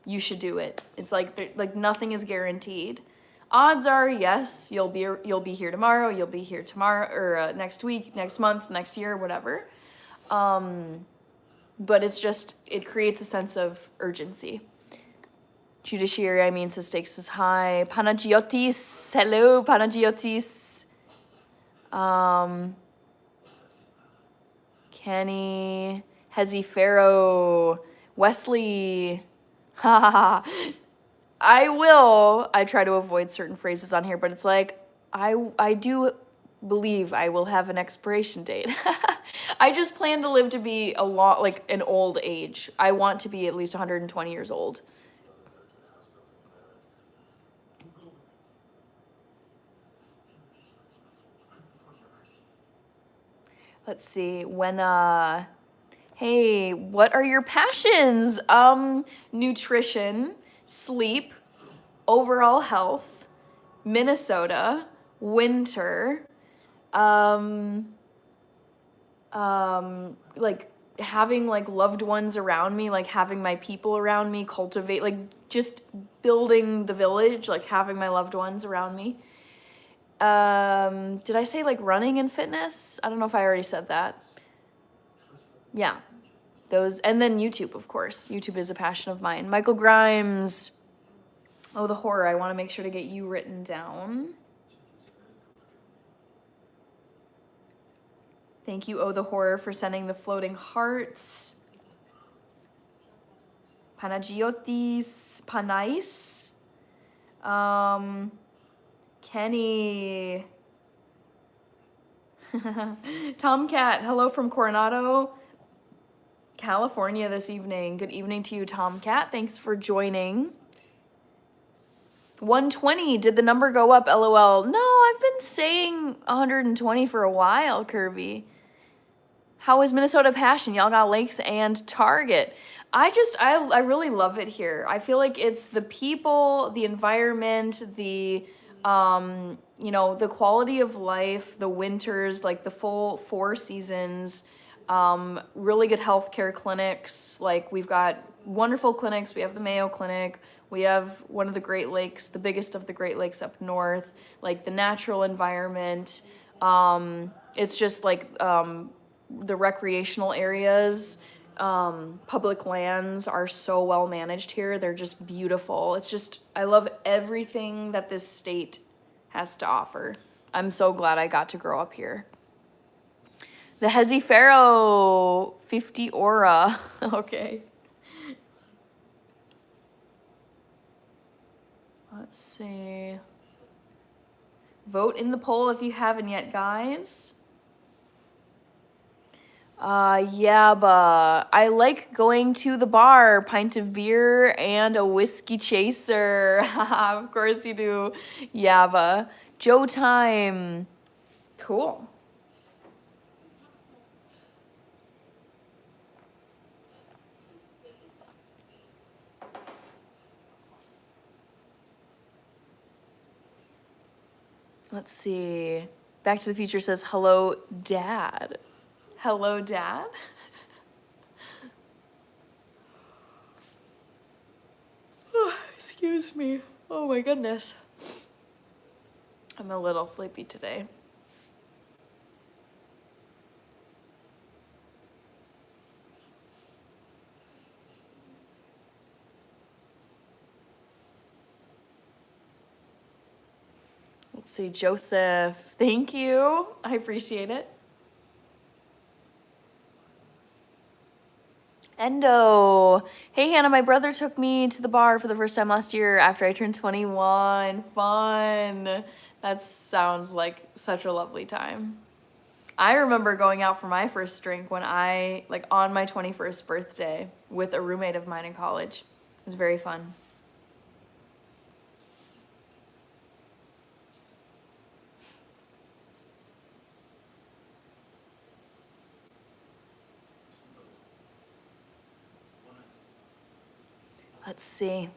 you should do it. It's like nothing is guaranteed. Odds are, yes, you'll be here tomorrow, you'll be here tomorrow or next week, next month, next year, whatever. But it's just, it creates a sense of urgency. Judiciary, says stakes is high. Panagiotis, hello, Panagiotis. Kenny, Hezi Pharaoh, Wesley. I try to avoid certain phrases on here, but it's like, I do believe I will have an expiration date. I just plan to live to be a lot, like an old age. I want to be at least 120 years old. Let's see. Hey, what are your passions? Nutrition, sleep, overall health, Minnesota, winter, um, like having like loved ones around me, like having my people around me, cultivate, like just building the village, like having my loved ones around me. Did I say like running and fitness? I don't know if I already said that. Yeah, those, and then YouTube, of course. YouTube is a passion of mine. Michael Grimes. Oh, the horror. I want to make sure to get you written down. Thank you, Oh the Horror, for sending the floating hearts. Panagiotis Panais. Kenny. Tomcat, hello from Coronado, California this evening. Good evening to you, Tomcat. Thanks for joining. 120, did the number go up? LOL. No, I've been saying 120 for a while, Kirby. How is Minnesota Passion? Y'all got lakes and Target. I really love it here. I feel like it's the people, the environment, the the quality of life, the winters, like the full 4 seasons, really good healthcare clinics. Like we've got wonderful clinics. We have the Mayo Clinic. We have one of the Great Lakes, the biggest of the Great Lakes up north, like the natural environment. It's just like the recreational areas, public lands are so well managed here. They're just beautiful. I love everything that this state has to offer. I'm so glad I got to grow up here. The Hezi Pharaoh 50 Aura. Okay. Let's see. Vote in the poll if you haven't yet, guys. Yaba. I like going to the bar, pint of beer and a whiskey chaser. Of course you do. Yaba. Joe time. Cool. Let's see. Back to the Future says, hello, Dad. Hello, Dad? Oh, excuse me. Oh my goodness. I'm a little sleepy today. Let's see, Joseph. Thank you. I appreciate it. Endo. Hey, Hannah, my brother took me to the bar for the first time last year after I turned 21. Fun. That sounds like such a lovely time. I remember going out for my first drink when on my 21st birthday with a roommate of mine in college. It was very fun. Let's see.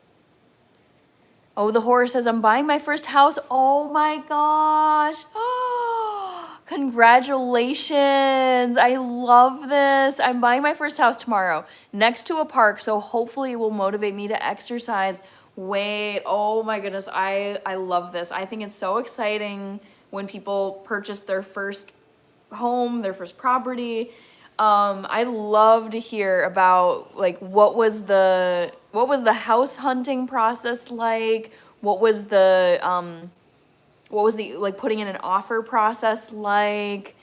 Oh, the horror says, I'm buying my first house. Oh my gosh. Oh, congratulations. I love this. I'm buying my first house tomorrow next to a park, so hopefully it will motivate me to exercise. Wait, oh my goodness. I love this. I think it's so exciting when people purchase their first home, their first property. I'd love to hear about like what was the house hunting process like? What was the like putting in an offer process like?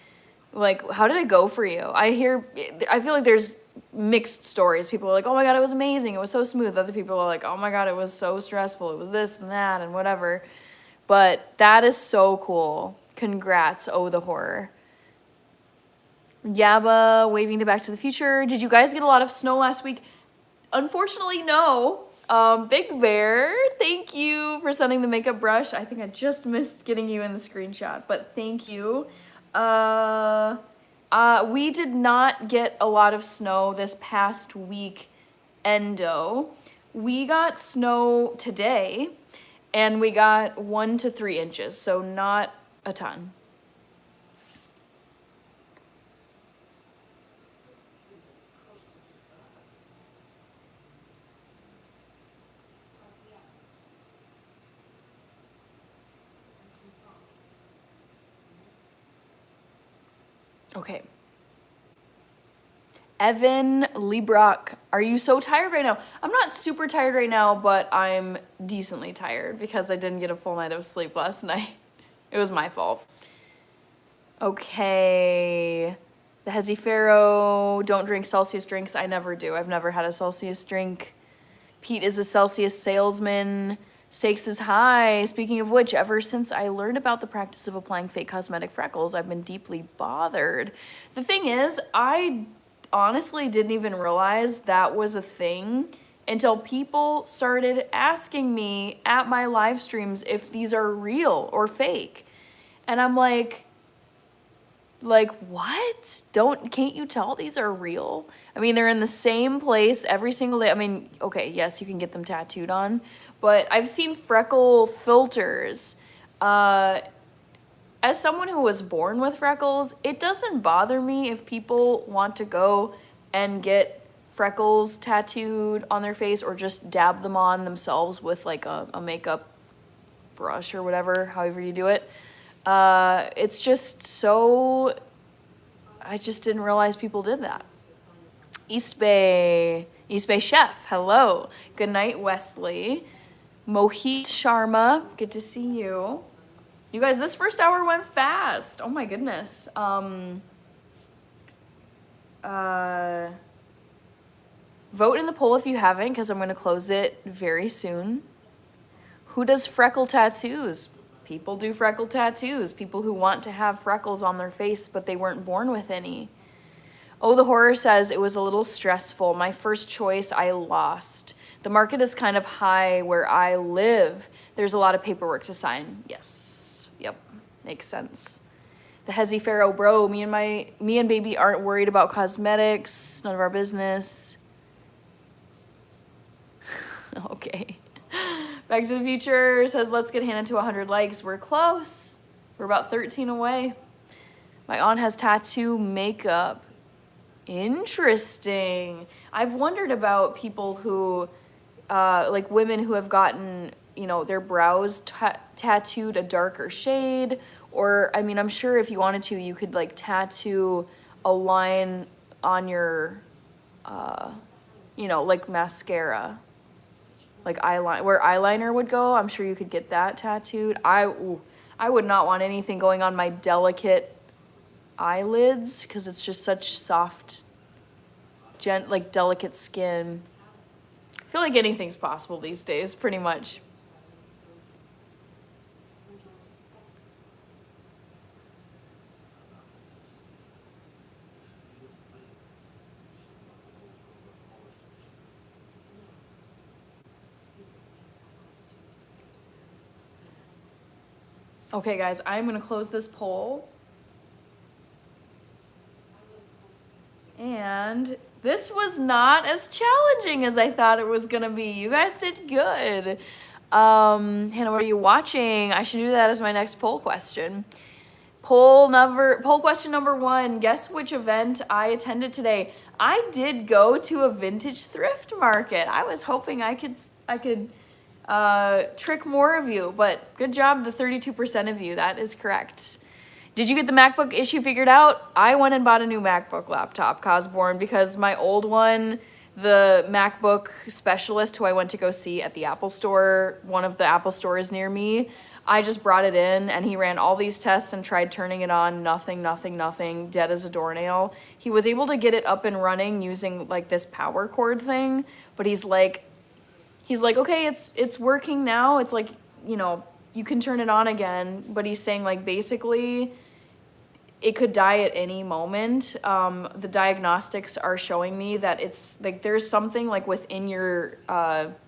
Like how did it go for you? I feel like there's mixed stories. People are like, "Oh my God, it was amazing. It was so smooth." Other people are like, "Oh my God, it was so stressful. It was this and that and whatever." But that is so cool. Congrats, Oh the Horror. Yabba waving to Back to the Future. Did you guys get a lot of snow last week? Unfortunately, no. Big Bear, thank you for sending the makeup brush. I think I just missed getting you in the screenshot, but thank you. We did not get a lot of snow this past week, Endo. We got snow today, and we got 1 to 3 inches, so not a ton. Okay. Evan Lebrock, are you so tired right now? I'm not super tired right now, but I'm decently tired because I didn't get a full night of sleep last night. It was my fault. Okay. The Hezi Pharaoh, don't drink Celsius drinks. I never do. I've never had a Celsius drink. Pete is a Celsius salesman. Stakes is high. Speaking of which, ever since I learned about the practice of applying fake cosmetic freckles, I've been deeply bothered. The thing is, I honestly didn't even realize that was a thing until people started asking me at my live streams if these are real or fake. And I'm like, what? Can't you tell these are real? I mean, they're in the same place every single day. I mean, okay, yes, you can get them tattooed on, but I've seen freckle filters. As someone who was born with freckles, it doesn't bother me if people want to go and get freckles tattooed on their face or just dab them on themselves with like a makeup brush or whatever, however you do it. It's just so, I just didn't realize people did that. East Bay Chef, hello. Good night, Wesley. Mohit Sharma, good to see you. You guys, this first hour went fast. Oh my goodness. Vote in the poll if you haven't, because I'm going to close it very soon. Who does freckle tattoos? People do freckle tattoos. People who want to have freckles on their face, but they weren't born with any. Oh, the horror says it was a little stressful. My first choice, I lost. The market is kind of high where I live. There's a lot of paperwork to sign. Yes. Yep. Makes sense. The Hezi Pharaoh, bro, me and baby aren't worried about cosmetics. None of our business. Okay. Back to the Future says, let's get Hannah to 100 likes. We're close. We're about 13 away. My aunt has tattoo makeup. Interesting. I've wondered about people who, like women who have gotten, their brows tattooed a darker shade. Or, I mean, I'm sure if you wanted to, you could like tattoo a line on your, like mascara. Like eyeliner, where eyeliner would go. I'm sure you could get that tattooed. I would not want anything going on my delicate eyelids because it's just such soft, like delicate skin. I feel like anything's possible these days, pretty much. Okay, guys, I'm going to close this poll. And this was not as challenging as I thought it was going to be. You guys did good. Hannah, what are you watching? I should do that as my next poll question. Poll question number 1. Guess which event I attended today. I did go to a vintage thrift market. I was hoping I could trick more of you, but good job to 32% of you. That is correct. Did you get the MacBook issue figured out? I went and bought a new MacBook laptop, Cosborn, because my old one, the MacBook specialist who I went to go see at the Apple Store, one of the Apple stores near me, I just brought it in and he ran all these tests and tried turning it on. Nothing, dead as a doornail. He was able to get it up and running using like this power cord thing, but he's like, okay, it's working now. It's like, you can turn it on again. But he's saying like basically it could die at any moment. The diagnostics are showing me that it's like there's something like within your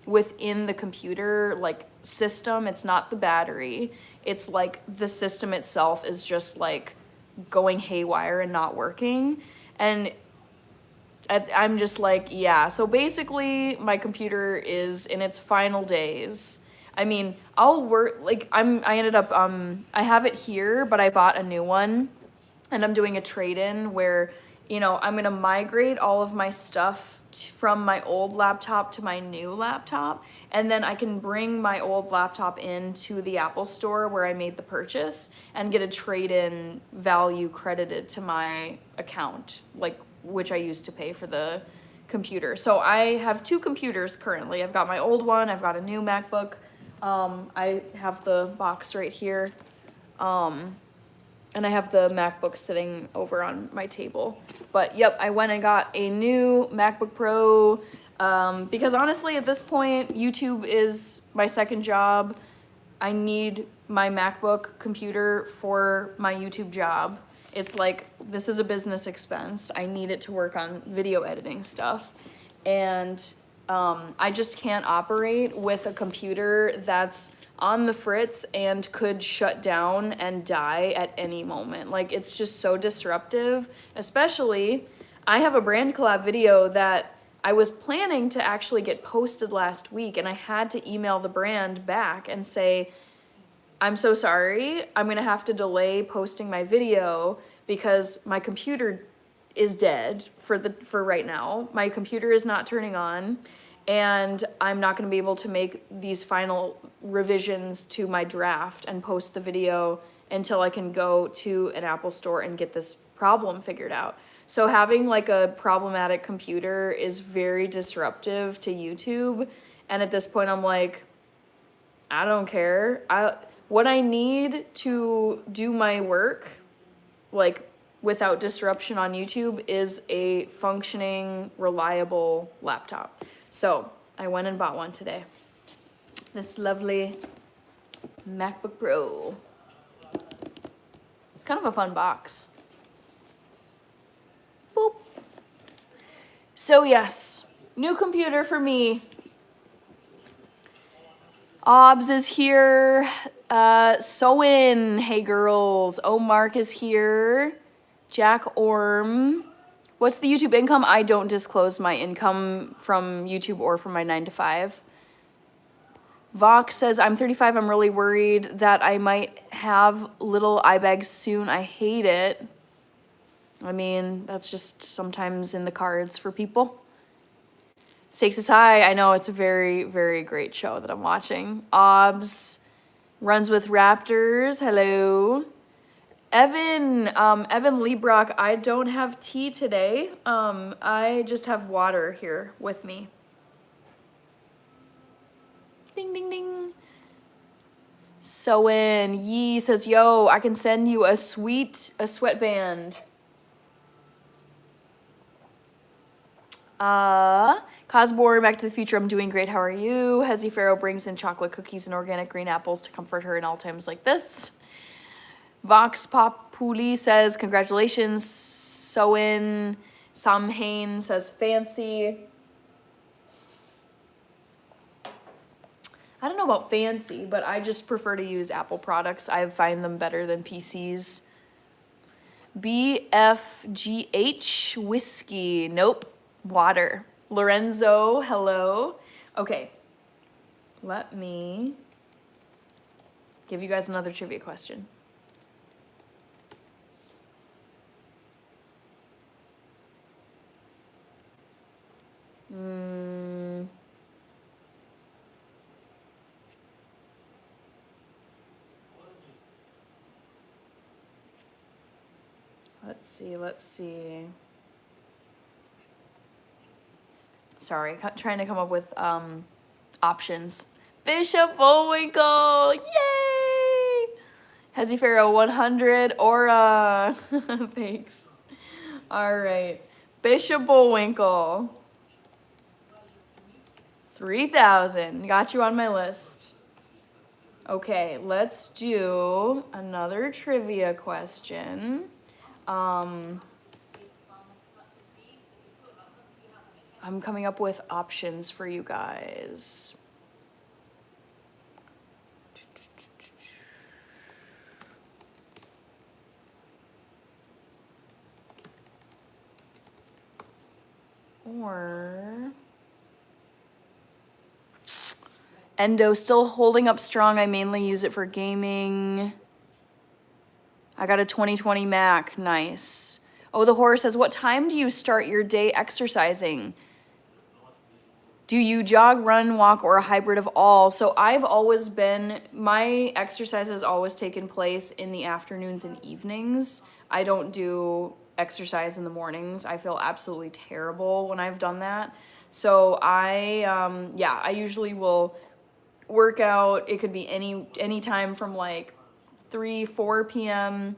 within the computer like system. It's not the battery. It's like the system itself is just like going haywire and not working. And I'm just like, yeah. So basically, my computer is in its final days. I mean, I'll work like I ended up I have it here, but I bought a new one, and I'm doing a trade-in where, you know, I'm gonna migrate all of my stuff from my old laptop to my new laptop, and then I can bring my old laptop into the Apple Store where I made the purchase and get a trade-in value credited to my account, like which I used to pay for the computer. So I have two computers currently. I've got my old one, I've got a new MacBook. I have the box right here. And I have the MacBook sitting over on my table. But yep, I went and got a new MacBook Pro because honestly, at this point, YouTube is my second job. I need my MacBook computer for my YouTube job. It's like, this is a business expense. I need it to work on video editing stuff. And I just can't operate with a computer that's on the fritz and could shut down and die at any moment. Like, it's just so disruptive. Especially, I have a brand collab video that I was planning to actually get posted last week, and I had to email the brand back and say, I'm so sorry, I'm gonna have to delay posting my video because my computer is dead for right now. My computer is not turning on, and I'm not gonna be able to make these final revisions to my draft and post the video until I can go to an Apple store and get this problem figured out. So having like a problematic computer is very disruptive to YouTube. And at this point I'm like, I don't care. What I need to do my work, like without disruption on YouTube, is a functioning, reliable laptop. So I went and bought one today. This lovely MacBook Pro. It's kind of a fun box. Boop. So yes, new computer for me. Obs is here. Soin, hey girls. Mark is here. Jack Orm. What's the YouTube income? I don't disclose my income from YouTube or from my 9-to-5. Vox says, I'm 35. I'm really worried that I might have little eye bags soon. I hate it. I mean, that's just sometimes in the cards for people. Stakes is High. I know, it's a very, very great show that I'm watching. Obs runs with Raptors. Hello. Evan Liebrock, I don't have tea today. I just have water here with me. Ding, ding, ding. Soen Yee says, yo, I can send you a sweatband. Cosmore, Back to the Future, I'm doing great. How are you? Hezzy Farrow brings in chocolate cookies and organic green apples to comfort her in all times like this. Vox Populi says, congratulations. Soen Samhain says, fancy. I don't know about fancy, but I just prefer to use Apple products. I find them better than PCs. BFGH Whiskey. Nope. Water. Lorenzo, hello. Okay. Let me give you guys another trivia question. Let's see. Sorry, trying to come up with options. Bishop Bullwinkle, yay! Hezzy Farrow, 100, Aura. Thanks. All right, Bishop Bullwinkle. 3,000, got you on my list. Okay, let's do another trivia question. I'm coming up with options for you guys. Or Endo still holding up strong. I mainly use it for gaming. I got a 2020 Mac. Nice. Oh, the horse says, what time do you start your day exercising? Do you jog, run, walk, or a hybrid of all? So I've always been, my exercise has always taken place in the afternoons and evenings. I don't do exercise in the mornings. I feel absolutely terrible when I've done that. So I usually will work out. It could be any time from like 3, 4 p.m.,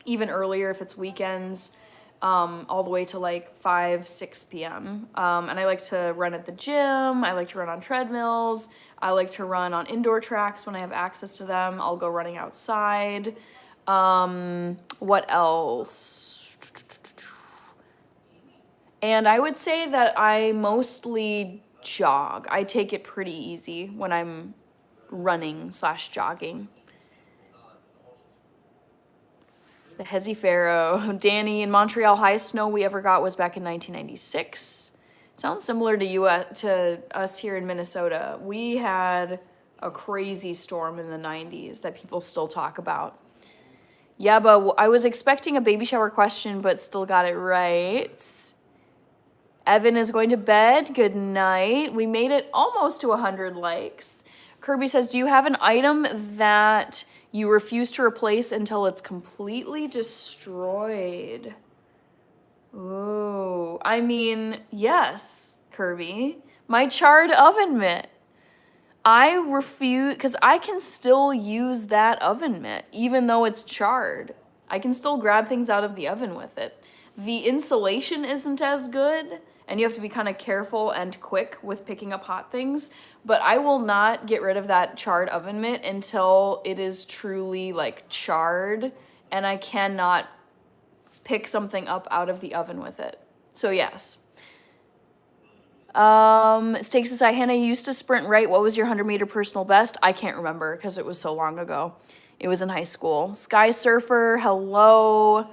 even earlier if it's weekends, all the way to like 5, 6 p.m. And I like to run at the gym. I like to run on treadmills. I like to run on indoor tracks when I have access to them. I'll go running outside. What else? And I would say that I mostly jog. I take it pretty easy when I'm running / jogging. The Hezi Pharaoh. Danny, in Montreal, highest snow we ever got was back in 1996. Sounds similar to us here in Minnesota. We had a crazy storm in the 90s that people still talk about. Yeah, but I was expecting a baby shower question, but still got it right. Evan is going to bed. Good night. We made it almost to 100 likes. Kirby says, do you have an item that you refuse to replace until it's completely destroyed? Ooh, I mean, yes, Kirby. My charred oven mitt. I refuse, because I can still use that oven mitt, even though it's charred. I can still grab things out of the oven with it. The insulation isn't as good, and you have to be kind of careful and quick with picking up hot things, but I will not get rid of that charred oven mitt until it is truly like charred, and I cannot pick something up out of the oven with it. So yes. Stakes says, Hannah, you used to sprint right. What was your 100-meter personal best? I can't remember because it was so long ago. It was in high school. Sky Surfer, hello.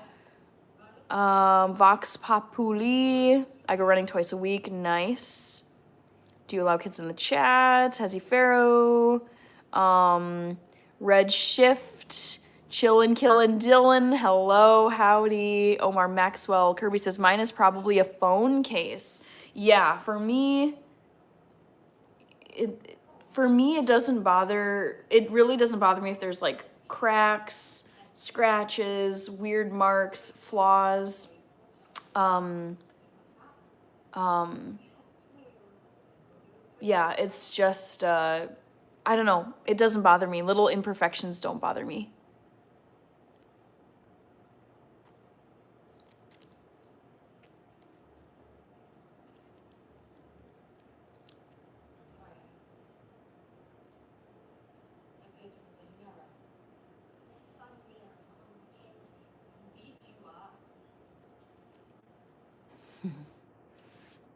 Vox Populi. I go running twice a week. Nice. Do you allow kids in the chat? Hezi Pharaoh. Red Shift. Chillin' Killin' Dylan. Hello. Howdy. Omar Maxwell. Kirby says, mine is probably a phone case. Yeah, for me, it doesn't bother. It really doesn't bother me if there's like cracks, scratches, weird marks, flaws. Yeah, it's just, I don't know. It doesn't bother me. Little imperfections don't bother me.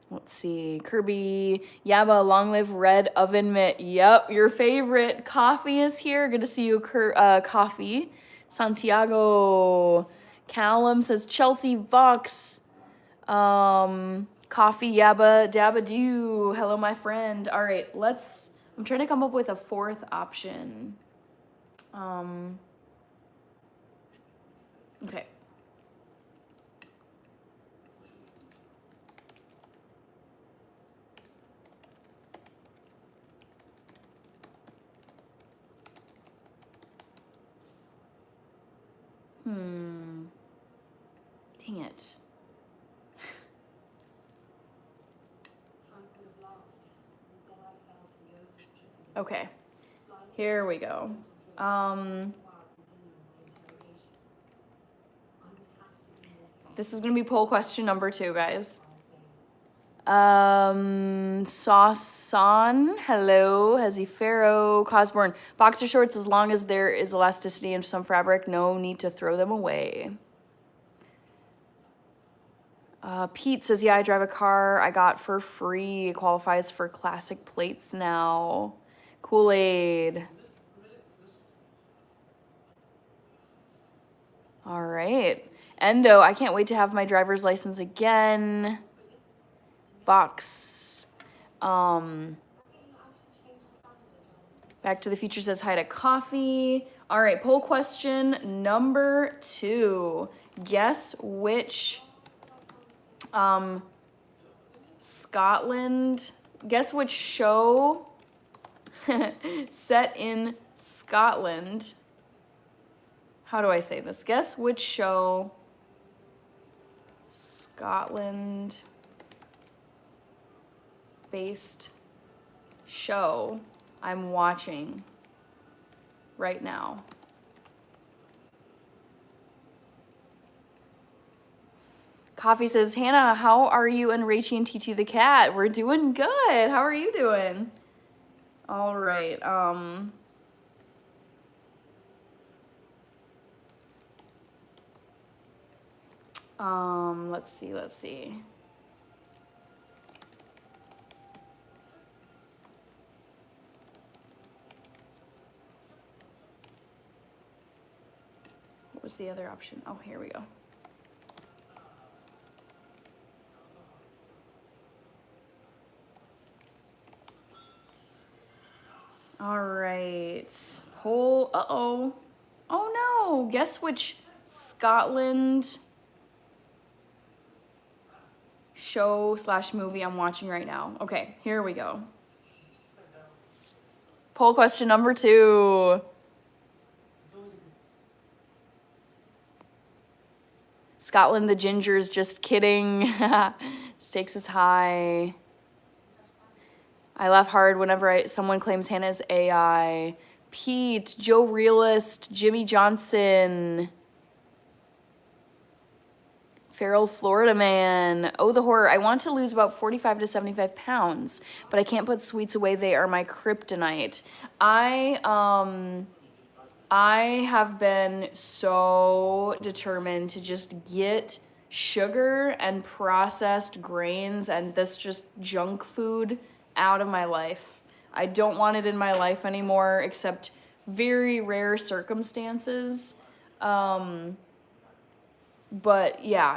Let's see. Kirby, Yaba, long live red oven mitt. Yep, your favorite. Coffee is here. Good to see you, Coffee. Santiago. Callum says Chelsea Vox. Coffee, Yaba, Dabba Doo. Hello, my friend. All right, I'm trying to come up with a fourth option. Okay. Dang it. Okay, here we go. This is gonna be poll question number 2, guys. Sauceon, hello, Hezi Pharaoh, Cosborn. Boxer shorts, as long as there is elasticity in some fabric, no need to throw them away. Pete says, yeah, I drive a car I got for free. It qualifies for classic plates now. Kool-Aid. All right. Endo, I can't wait to have my driver's license again. Vox. Back to the Future says hi to coffee. All right, poll question number 2. Guess which Scotland, guess which show set in Scotland. How do I say this? Guess which show Scotland based show I'm watching right now. Coffee says, Hannah, how are you and Rachie and TT the cat? We're doing good. How are you doing? All right. Let's see. What was the other option? Oh, here we go. All right. Poll. Uh-oh. Oh, no. Guess which Scotland show/movie I'm watching right now. Okay, here we go. Poll question number 2. Scotland the Gingers, just kidding. Stakes is high. I laugh hard whenever someone claims Hannah is AI. Pete, Joe Realist, Jimmy Johnson, Feral Florida Man. Oh, the horror. I want to lose about 45 to 75 pounds, but I can't put sweets away. They are my kryptonite. I have been so determined to just get sugar and processed grains and this just junk food out of my life. I don't want it in my life anymore, except very rare circumstances. But yeah,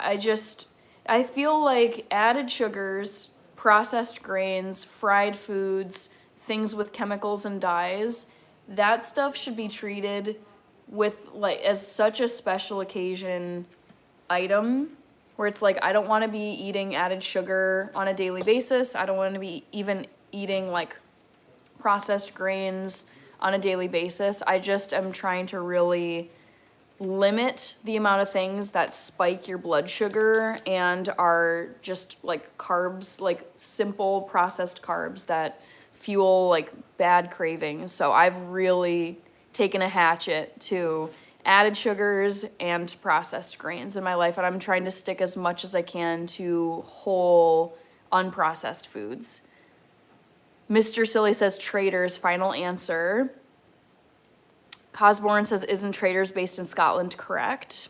I feel like added sugars, processed grains, fried foods, things with chemicals and dyes, that stuff should be treated with like as such a special occasion item where it's like I don't want to be eating added sugar on a daily basis. I don't want to be even eating like processed grains on a daily basis. I just am trying to really limit the amount of things that spike your blood sugar and are just like carbs, like simple processed carbs that fuel like bad cravings. So I've really taken a hatchet to added sugars and processed grains in my life, and I'm trying to stick as much as I can to whole unprocessed foods. Mr. Silly says Traders, final answer. Cosborn says, isn't Traders based in Scotland correct?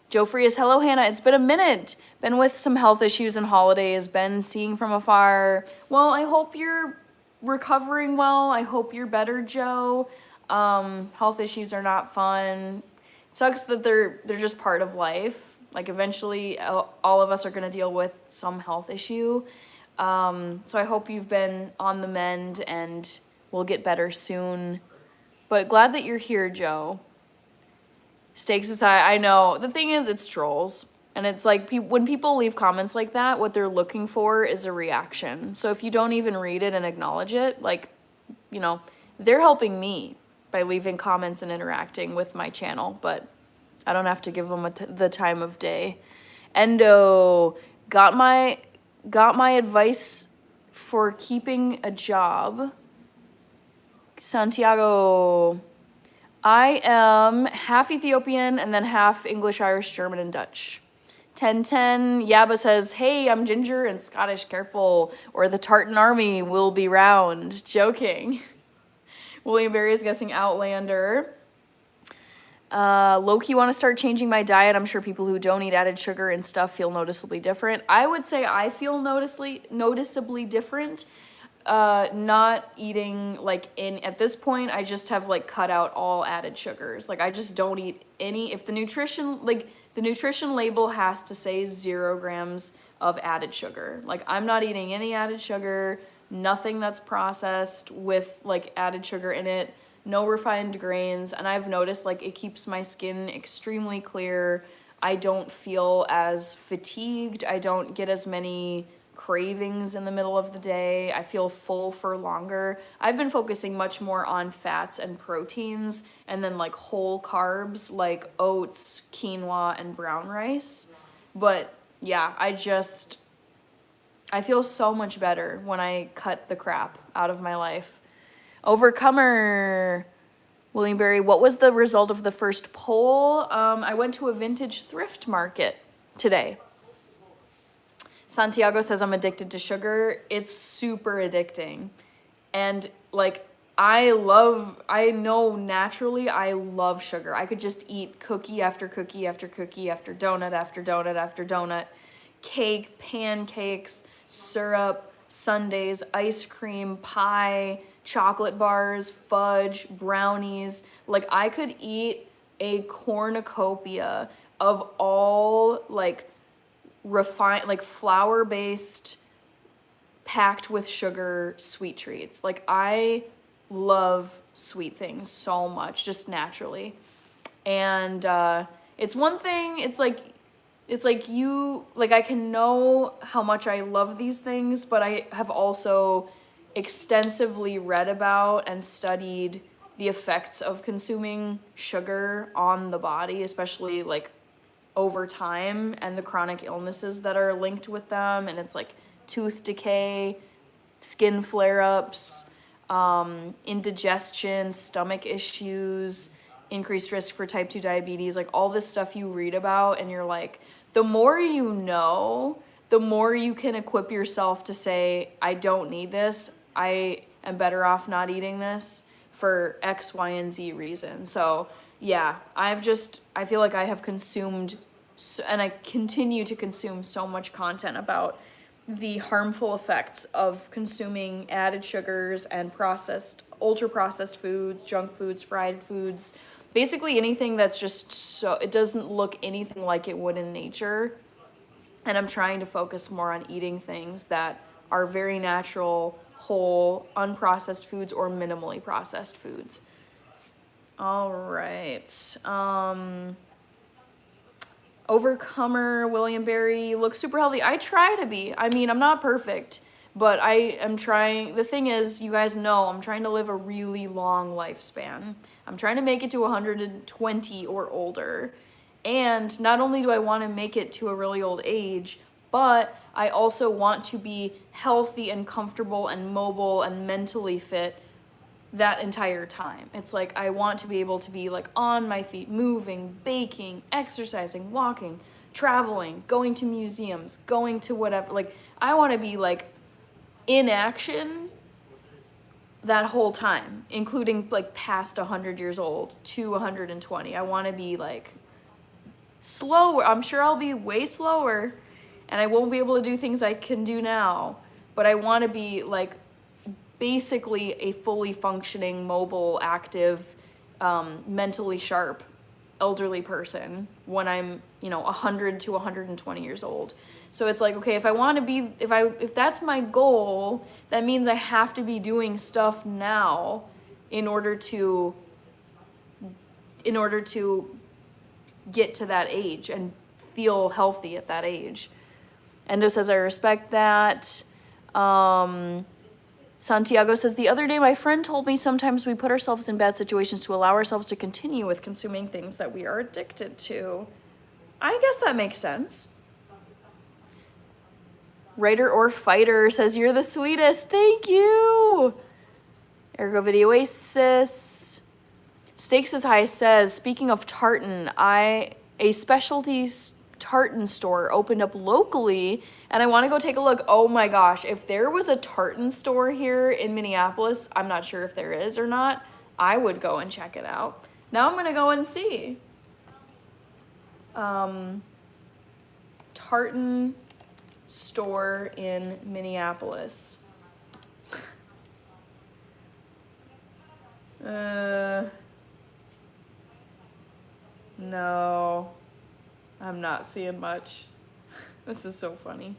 Joe Frias, hello Hannah, it's been a minute. Been with some health issues and holidays, been seeing from afar. Well, I hope you're recovering well. I hope you're better, Joe. Health issues are not fun. It sucks that they're just part of life. Like eventually all of us are gonna deal with some health issue. So I hope you've been on the mend and will get better soon. But glad that you're here, Joe. Stakes is high. I know. The thing is, it's trolls. And it's like when people leave comments like that, what they're looking for is a reaction. So if you don't even read it and acknowledge it, like, you know, they're helping me by leaving comments and interacting with my channel. But I don't have to give them the time of day. Endo, got my advice for keeping a job. Santiago, I am half Ethiopian and then half English, Irish, German, and Dutch. 1010, Yaba says, hey, I'm Ginger and Scottish, careful, or the Tartan army will be round. Joking. William Berry is guessing Outlander. Low-key want to start changing my diet. I'm sure people who don't eat added sugar and stuff feel noticeably different. I would say I feel noticeably different. Not eating at this point, I just have like cut out all added sugars. Like I just don't eat any. If the nutrition label has to say 0 grams of added sugar. Like I'm not eating any added sugar, nothing that's processed with like added sugar in it, no refined grains, and I've noticed like it keeps my skin extremely clear. I don't feel as fatigued. I don't get as many cravings in the middle of the day. I feel full for longer. I've been focusing much more on fats and proteins and then like whole carbs like oats, quinoa, and brown rice. But yeah, I feel so much better when I cut the crap out of my life. Overcomer, William Berry, what was the result of the first poll? I went to a vintage thrift market today. Santiago says I'm addicted to sugar. It's super addicting. And like, I know naturally I love sugar. I could just eat cookie after cookie after cookie after donut after donut after donut, cake, pancakes, syrup, sundaes, ice cream, pie, chocolate bars, fudge, brownies. Like I could eat a cornucopia of all like refined, like flour-based, packed with sugar sweet treats. Like I love sweet things so much, just naturally. And it's one thing, it's like I can know how much I love these things, but I have also extensively read about and studied the effects of consuming sugar on the body, especially like over time, and the chronic illnesses that are linked with them. And it's like tooth decay, skin flare-ups, indigestion, stomach issues, increased risk for type 2 diabetes, like all this stuff you read about, and you're like, the more you know, the more you can equip yourself to say, I don't need this, I am better off not eating this for X, Y, and Z reason. So yeah, I feel like I have consumed, and I continue to consume so much content about the harmful effects of consuming added sugars and ultra-processed foods, junk foods, fried foods, basically anything that's just so, it doesn't look anything like it would in nature. And I'm trying to focus more on eating things that are very natural, whole, unprocessed foods or minimally processed foods. All right. Overcomer, William Berry, looks super healthy. I try to be. I mean, I'm not perfect, but I am trying. The thing is, you guys know, I'm trying to live a really long lifespan. I'm trying to make it to 120 or older. And not only do I want to make it to a really old age, but I also want to be healthy and comfortable and mobile and mentally fit that entire time. It's like I want to be able to be like on my feet, moving, baking, exercising, walking, traveling, going to museums, going to whatever. Like I want to be like in action that whole time, including like past 100 years old to 120. I want to be like slower. I'm sure I'll be way slower and I won't be able to do things I can do now, but I want to be like basically a fully functioning, mobile, active, mentally sharp elderly person when I'm, 100 to 120 years old. So it's like, okay, if I want to be, if that's my goal, that means I have to be doing stuff now in order to get to that age and feel healthy at that age. Endo says, I respect that. Santiago says, the other day my friend told me sometimes we put ourselves in bad situations to allow ourselves to continue with consuming things that we are addicted to. I guess that makes sense. Writer or Fighter says, you're the sweetest. Thank you. Ergo Video Oasis. Stakes is High says, speaking of tartan, a specialty tartan store opened up locally and I want to go take a look. Oh my gosh, if there was a tartan store here in Minneapolis, I'm not sure if there is or not, I would go and check it out. Now I'm gonna go and see. Tartan store in Minneapolis. No, I'm not seeing much. This is so funny.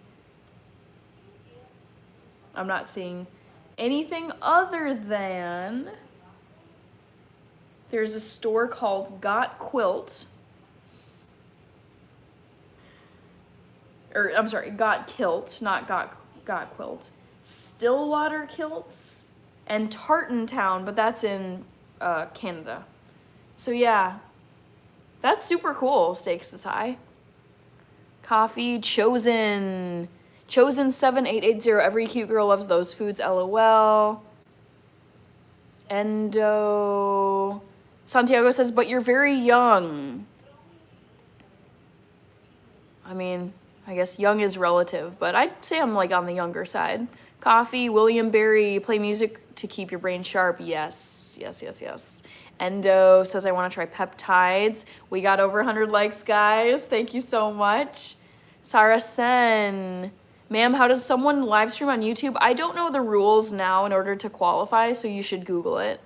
I'm not seeing anything other than there's a store called Got Quilt. Or I'm sorry, Got Kilt, not Got Quilt. Stillwater Kilts and Tartan Town, but that's in Canada. So yeah, that's super cool. Stakes is high. Coffee Chosen 7880. Every cute girl loves those foods. LOL. Endo. Santiago says, but you're very young. I mean, I guess young is relative, but I'd say I'm like on the younger side. Coffee, William Berry, play music to keep your brain sharp. Yes. Endo says, I want to try peptides. We got over 100 likes, guys. Thank you so much. Sarah Sen. Ma'am, how does someone live stream on YouTube? I don't know the rules now in order to qualify, so you should Google it.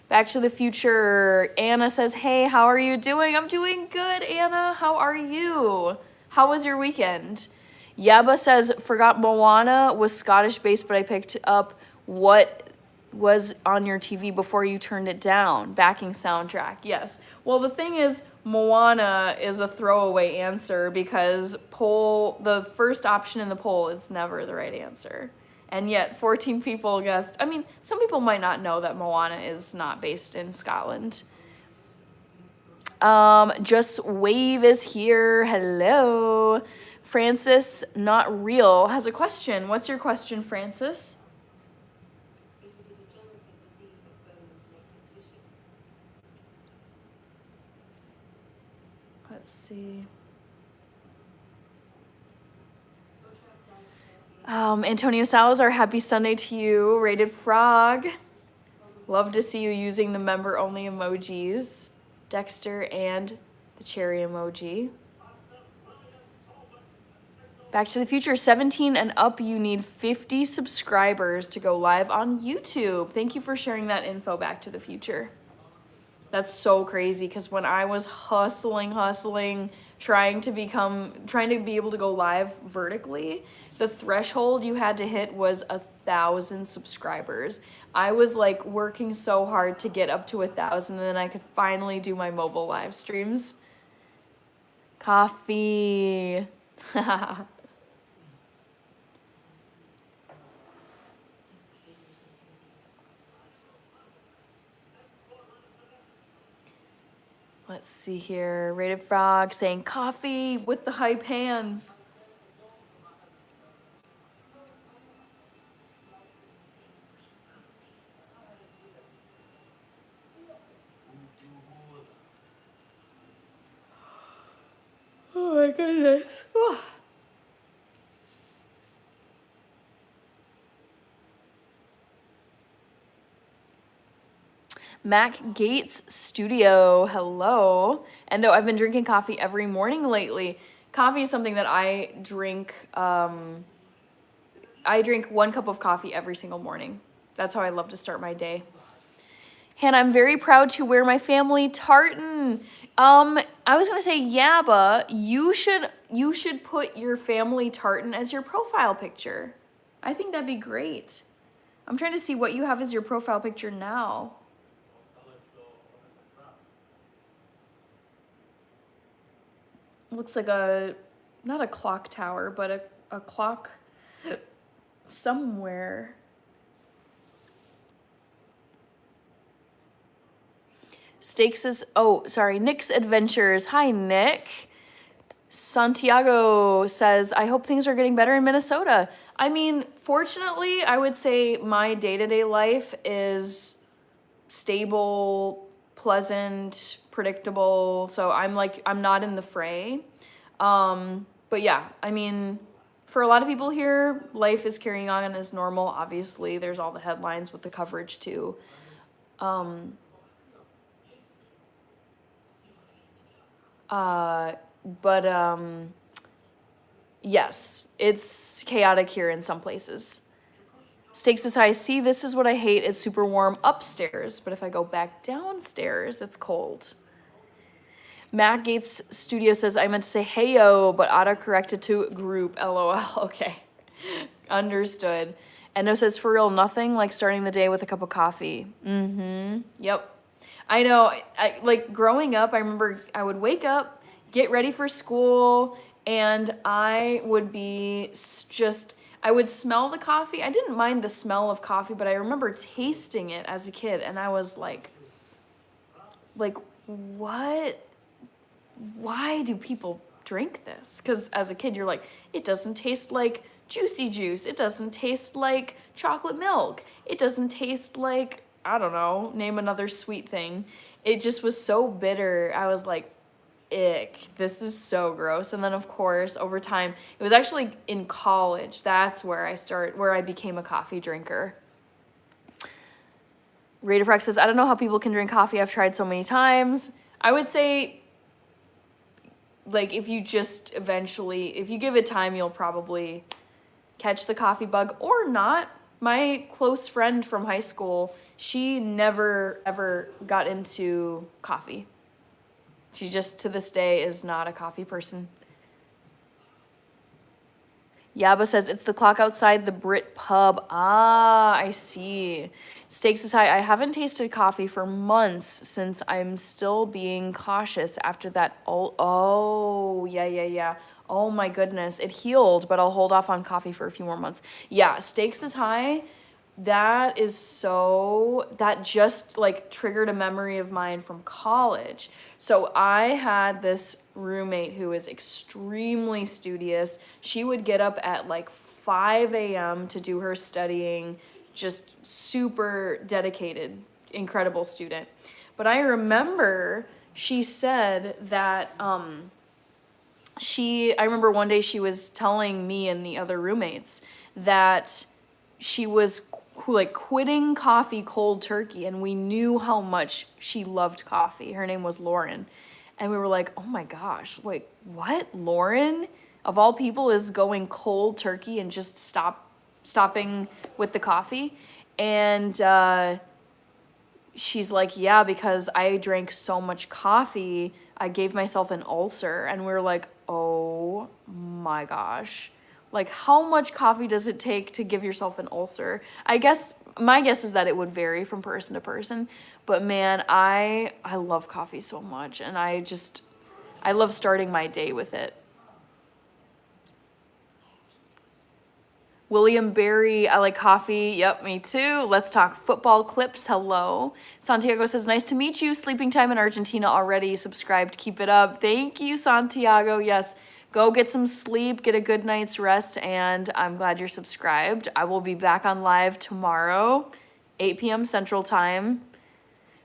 Back to the Future. Anna says, hey, how are you doing? I'm doing good, Anna. How are you? How was your weekend? Yaba says, forgot Moana was Scottish based, but I picked up what was on your TV before you turned it down. Backing soundtrack. Yes. Well, the thing is, Moana is a throwaway answer because the first option in the poll is never the right answer. And yet 14 people guessed. I mean, some people might not know that Moana is not based in Scotland. Just Wave is here. Hello. Francis Not Real has a question. What's your question, Francis? Let's see. Antonio Salazar, happy Sunday to you. Rated Frog. Love to see you using the member-only emojis. Dexter and the cherry emoji. Back to the Future, 17 and up, you need 50 subscribers to go live on YouTube. Thank you for sharing that info, Back to the Future. That's so crazy because when I was hustling, trying to be able to go live vertically, the threshold you had to hit was 1,000 subscribers. I was like working so hard to get up to 1,000 and then I could finally do my mobile live streams. Coffee. Let's see here. Rated Frog saying coffee with the hype hands. Oh my goodness. Oh. Mac Gates Studio, hello. Endo, I've been drinking coffee every morning lately. Coffee is something that I drink. I drink 1 cup of coffee every single morning. That's how I love to start my day. Hannah, I'm very proud to wear my family tartan. I was gonna say, yeah, but you should put your family tartan as your profile picture. I think that'd be great. I'm trying to see what you have as your profile picture now. Looks like not a clock tower, but a clock somewhere. Nick's Adventures. Hi, Nick. Santiago says, I hope things are getting better in Minnesota. I mean, fortunately, I would say my day-to-day life is stable, pleasant, predictable. So I'm not in the fray. But yeah, I mean, for a lot of people here, life is carrying on as normal. Obviously, there's all the headlines with the coverage too. But yes, it's chaotic here in some places. Stakes is high. See, this is what I hate. It's super warm upstairs, but if I go back downstairs, it's cold. Matt Gates Studio says, I meant to say heyo, but auto-corrected to group, LOL. Okay, understood. Endo says, for real, nothing like starting the day with a cup of coffee. Yep. I know, like growing up, I remember I would wake up, get ready for school, and I would be just, I would smell the coffee. I didn't mind the smell of coffee, but I remember tasting it as a kid, and I was like, what? Why do people drink this? Because as a kid, you're like, it doesn't taste like juicy juice. It doesn't taste like chocolate milk. It doesn't taste like, I don't know, name another sweet thing. It just was so bitter. I was like, ick, this is so gross. And then of course, over time, it was actually in college. That's where I became a coffee drinker. Radifrax says, I don't know how people can drink coffee. I've tried so many times. I would say, like, if you just eventually, if you give it time, you'll probably catch the coffee bug or not. My close friend from high school, she never ever got into coffee. She just, to this day, is not a coffee person. Yaba says, it's the clock outside the Brit pub. Ah, I see. Stakes is high. I haven't tasted coffee for months since I'm still being cautious after that. Oh, yeah. Oh my goodness. It healed, but I'll hold off on coffee for a few more months. Yeah, stakes is high. That just like triggered a memory of mine from college. So I had this roommate who was extremely studious. She would get up at like 5 a.m. to do her studying, just super dedicated, incredible student. But I remember she said that I remember one day she was telling me and the other roommates that she was like quitting coffee cold turkey, and we knew how much she loved coffee. Her name was Lauren. And we were like, oh my gosh, wait, what? Lauren, of all people, is going cold turkey and just stopping with the coffee? And she's like, yeah, because I drank so much coffee, I gave myself an ulcer. And we were like, oh my gosh. Like, how much coffee does it take to give yourself an ulcer? I guess, my guess is that it would vary from person to person. But man, I love coffee so much. And I love starting my day with it. William Berry, I like coffee. Yep, me too. Let's talk football clips. Hello. Santiago says, nice to meet you. Sleeping time in Argentina already. Subscribed. Keep it up. Thank you, Santiago. Yes. Go get some sleep, get a good night's rest, and I'm glad you're subscribed. I will be back on live tomorrow, 8 p.m. Central Time.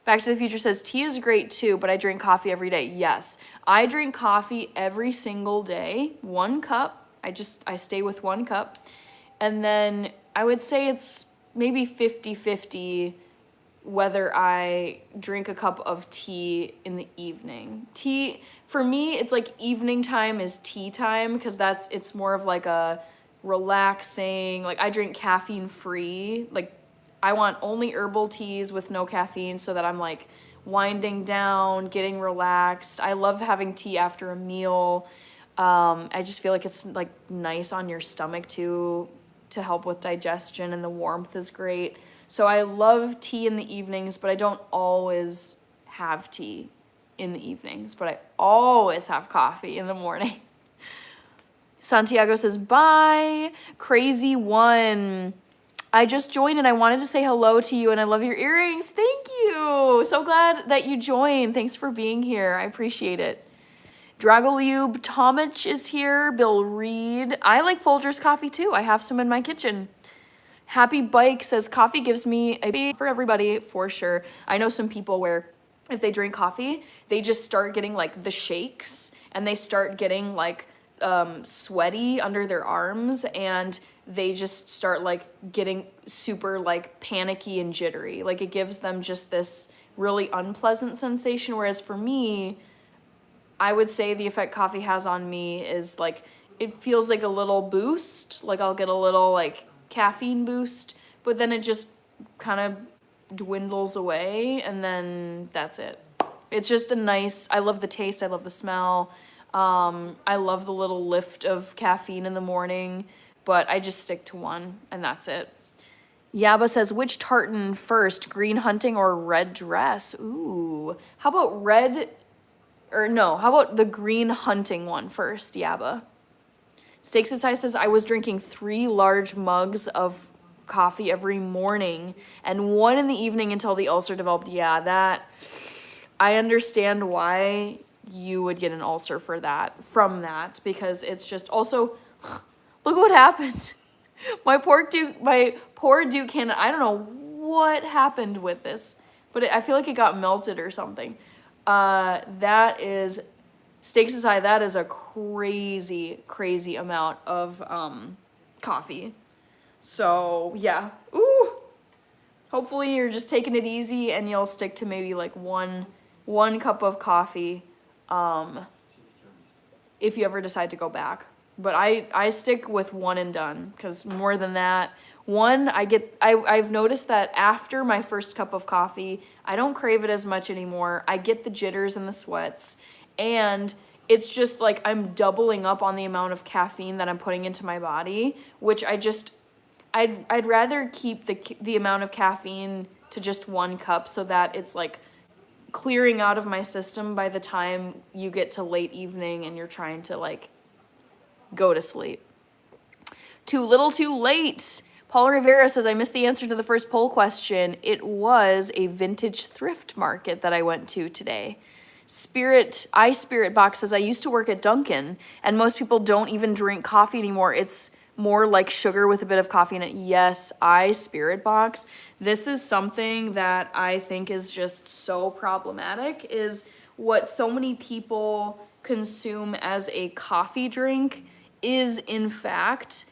Back to the Future says, tea is great too, but I drink coffee every day. Yes, I drink coffee every single day, 1 cup. I stay with 1 cup. And then I would say it's maybe 50-50 whether I drink a cup of tea in the evening. Tea, for me, it's like evening time is tea time, because it's more of like a relaxing, like I drink caffeine free. Like I want only herbal teas with no caffeine so that I'm like winding down, getting relaxed. I love having tea after a meal. I just feel like it's like nice on your stomach too, to help with digestion, and the warmth is great. So I love tea in the evenings, but I don't always have tea in the evenings, but I always have coffee in the morning. Santiago says, bye, crazy one. I just joined and I wanted to say hello to you, and I love your earrings. Thank you. So glad that you joined. Thanks for being here. I appreciate it. Dragoliub Tomic is here. Bill Reed. I like Folgers coffee too. I have some in my kitchen. Happy Bike says, coffee gives me a for everybody, for sure. I know some people where if they drink coffee, they just start getting like the shakes, and they start getting like sweaty under their arms, and they just start like getting super like panicky and jittery. Like it gives them just this really unpleasant sensation. Whereas for me, I would say the effect coffee has on me is like, it feels like a little boost, like I'll get a little like caffeine boost, but then it just kind of dwindles away and then that's it. It's just a nice, I love the taste, I love the smell. I love the little lift of caffeine in the morning, but I just stick to one and that's it. Yaba says, which tartan first, green hunting or red dress? Ooh, how about how about the green hunting one first, Yaba? Steak Society says, I was drinking 3 large mugs of coffee every morning and 1 in the evening until the ulcer developed. Yeah, that, I understand why you would get an ulcer from that, because it's just also, look what happened. My poor Duke Canada, I don't know what happened with this, but I feel like it got melted or something. That is, Steak Society, that is a crazy, crazy amount of coffee. So, yeah. Ooh. Hopefully you're just taking it easy and you'll stick to maybe like one cup of coffee if you ever decide to go back. But I stick with 1 and done, because more than that, I've noticed that after my first cup of coffee, I don't crave it as much anymore. I get the jitters and the sweats, and it's just like I'm doubling up on the amount of caffeine that I'm putting into my body, which I'd rather keep the amount of caffeine to just 1 cup so that it's like clearing out of my system by the time you get to late evening and you're trying to like go to sleep. Too little too late. Paul Rivera says, I missed the answer to the first poll question. It was a vintage thrift market that I went to today. Spirit Box says, I used to work at Dunkin', and most people don't even drink coffee anymore. It's more like sugar with a bit of coffee in it. Yes, Spirit Box. This is something that I think is just so problematic, is what so many people consume as a coffee drink is in fact,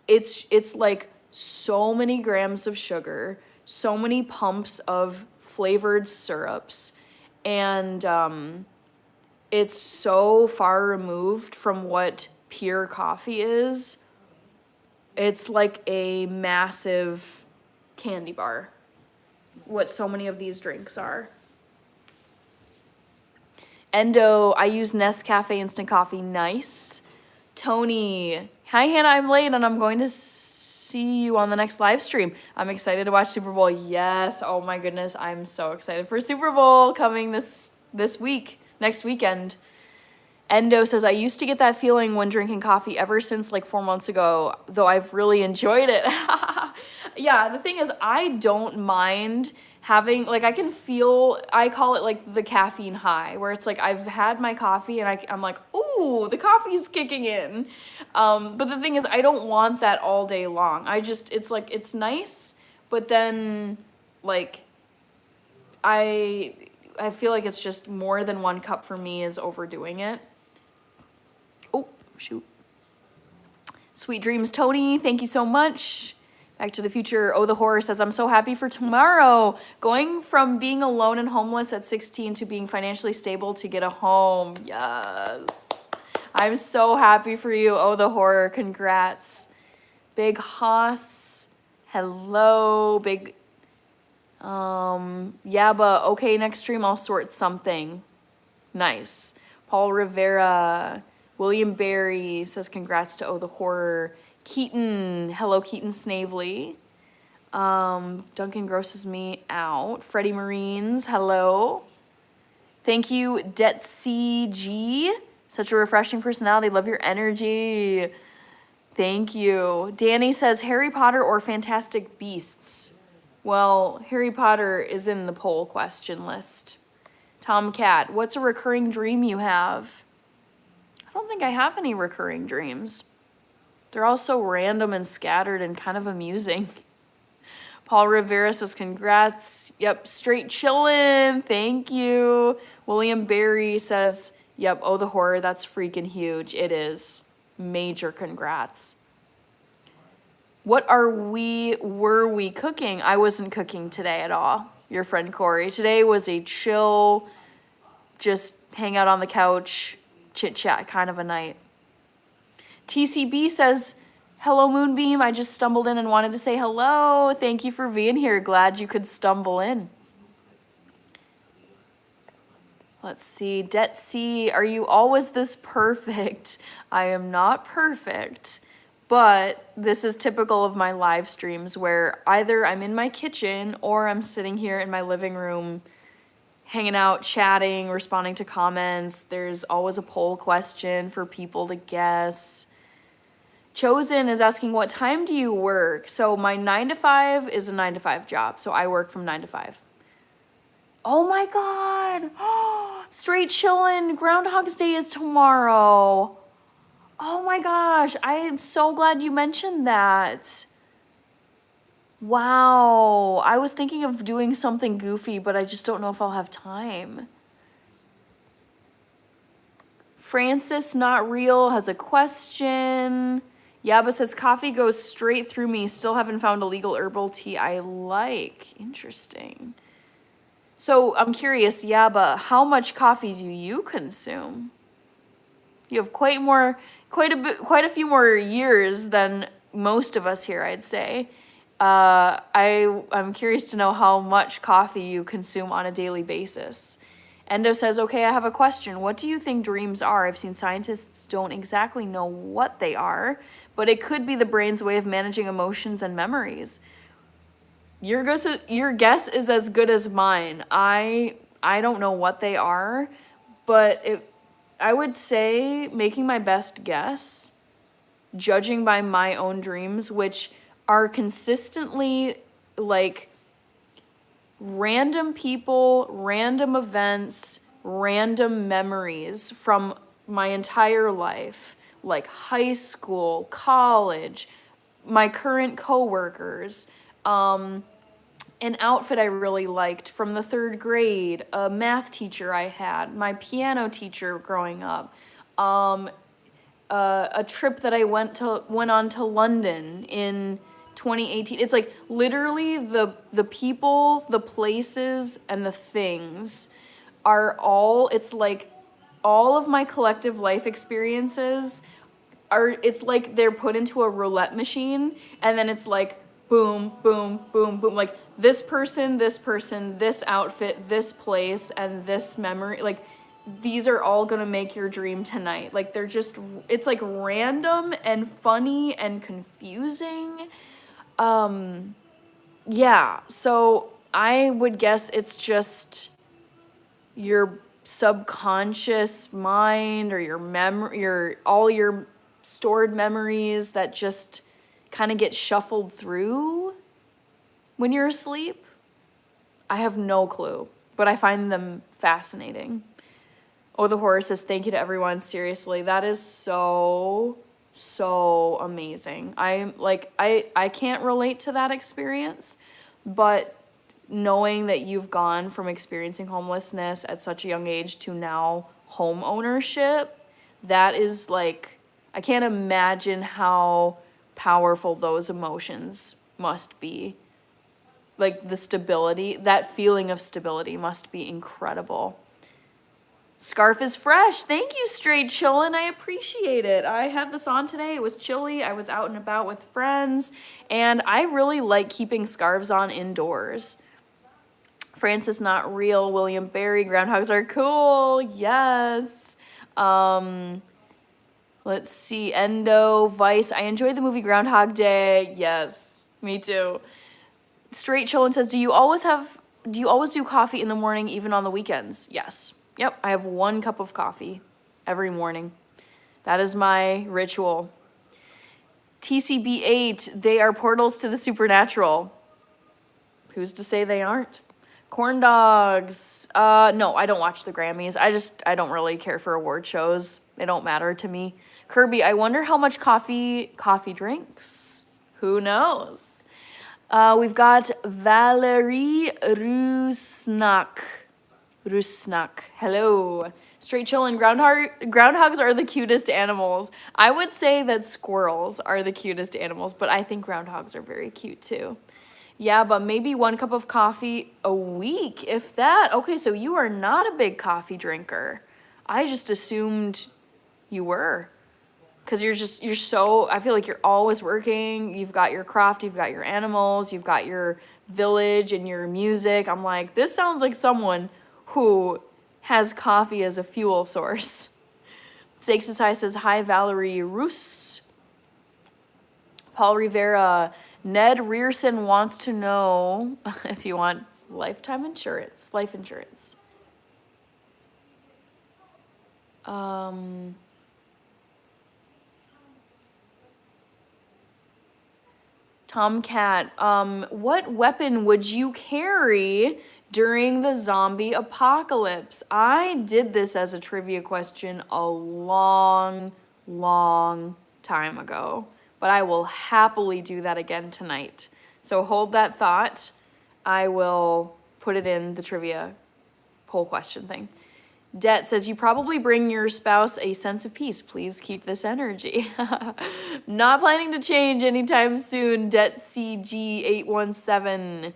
it's like so many grams of sugar, so many pumps of flavored syrups, and it's so far removed from what pure coffee is. It's like a massive candy bar, what so many of these drinks are. Endo, I use Nescafe instant coffee. Nice. Tony, hi Hannah, I'm late and I'm going to see you on the next live stream. I'm excited to watch Super Bowl. Yes, oh my goodness, I'm so excited for Super Bowl coming this next weekend. Endo says, I used to get that feeling when drinking coffee ever since like 4 months ago, though I've really enjoyed it. Yeah, the thing is, I don't mind having, like, I call it like the caffeine high, where it's like I've had my coffee and I'm like, ooh, the coffee's kicking in. But the thing is, I don't want that all day long. It's like, it's nice, but then like I feel like it's just more than 1 cup for me is overdoing it. Oh, shoot. Sweet dreams, Tony. Thank you so much. Back to the Future. Oh, the Horror says, I'm so happy for tomorrow. Going from being alone and homeless at 16 to being financially stable to get a home. Yes. I'm so happy for you. Oh, the Horror. Congrats. Big Haas. Hello. Big... yeah, but okay, next stream I'll sort something. Nice. Paul Rivera. William Barry says congrats to Oh the Horror. Keaton. Hello, Keaton Snavely. Duncan grosses me out. Freddie Marines. Hello. Thank you, DetCG. Such a refreshing personality. Love your energy. Thank you. Danny says Harry Potter or Fantastic Beasts. Well, Harry Potter is in the poll question list. Tomcat, what's a recurring dream you have? I don't think I have any recurring dreams. They're all so random and scattered and kind of amusing. Paul Rivera says congrats. Yep, straight chillin'. Thank you. William Barry says, yep, Oh the Horror, that's freaking huge. It is. Major congrats. What were we cooking? I wasn't cooking today at all. Your friend Corey. Today was a chill just hang out on the couch, chit chat kind of a night. TCB says, hello Moonbeam, I just stumbled in and wanted to say hello. Thank you for being here. Glad you could stumble in. Let's see, Detsy, are you always this perfect? I am not perfect, but this is typical of my live streams where either I'm in my kitchen or I'm sitting here in my living room hanging out, chatting, responding to comments. There's always a poll question for people to guess. Chosen is asking, what time do you work? So my 9 to 5 is a 9 to 5 job, so I work from 9 to 5. Oh my God. Straight chillin'. Groundhog's Day is tomorrow. Oh my gosh. I am so glad you mentioned that. Wow. I was thinking of doing something goofy, but I just don't know if I'll have time. Francis Not Real has a question. Yaba says, coffee goes straight through me. Still haven't found a legal herbal tea I like. Interesting. So I'm curious, Yaba, how much coffee do you consume? You have quite a few more years than most of us here, I'd say. I'm curious to know how much coffee you consume on a daily basis. Endo says, okay, I have a question. What do you think dreams are? I've seen scientists don't exactly know what they are, but it could be the brain's way of managing emotions and memories. Your guess is as good as mine. I don't know what they are, but I would say, making my best guess, judging by my own dreams, which are consistently like random people, random events, random memories from my entire life, like high school, college, my current coworkers, an outfit I really liked from the 3rd grade, a math teacher I had, my piano teacher growing up, a trip that I went on to London in 2018. It's like literally the people, the places, and the things are all, it's like all of my collective life experiences are, it's like they're put into a roulette machine, and then it's like boom, boom, boom, boom, like this person, this outfit, this place, and this memory, like these are all gonna make your dream tonight. Like they're just, it's like random and funny and confusing. Yeah, so I would guess it's just your subconscious mind or your memory, all your stored memories that just kind of get shuffled through when you're asleep. I have no clue, but I find them fascinating. Oh, the horror says, thank you to everyone. Seriously, that is so amazing. I can't relate to that experience, but knowing that you've gone from experiencing homelessness at such a young age to now home ownership, that is like, I can't imagine how powerful those emotions must be. Like the stability, that feeling of stability must be incredible. Scarf is fresh. Thank you, Straight Chillin'. I appreciate it. I had this on today. It was chilly. I was out and about with friends, and I really like keeping scarves on indoors. Francis Not Real, William Barry, groundhogs are cool. Yes. Let's see. Endo, Vice. I enjoyed the movie Groundhog Day. Yes, me too. Straight Chillin' says, do you always do coffee in the morning, even on the weekends? Yes. Yep, I have 1 cup of coffee every morning. That is my ritual. TCB8, they are portals to the supernatural. Who's to say they aren't? Corn dogs. No, I don't watch the Grammys. I don't really care for award shows. They don't matter to me. Kirby, I wonder how much coffee drinks. Who knows? We've got Valerie Rusnak. Hello. Straight Chillin'. Groundhogs are the cutest animals. I would say that squirrels are the cutest animals, but I think groundhogs are very cute too. Yeah, but maybe 1 cup of coffee a week, if that. Okay, so you are not a big coffee drinker. I just assumed you were. Because you're so, I feel like you're always working. You've got your craft, you've got your animals, you've got your village and your music. I'm like, this sounds like someone who has coffee as a fuel source. Steak Society says, hi, Valerie Roos. Paul Rivera, Ned Rearson wants to know if you want lifetime insurance, life insurance. Tomcat, what weapon would you carry during the zombie apocalypse? I did this as a trivia question a long, long time ago, but I will happily do that again tonight. So hold that thought. I will put it in the trivia poll question thing. Det says, you probably bring your spouse a sense of peace. Please keep this energy. Not planning to change anytime soon. Det CG817.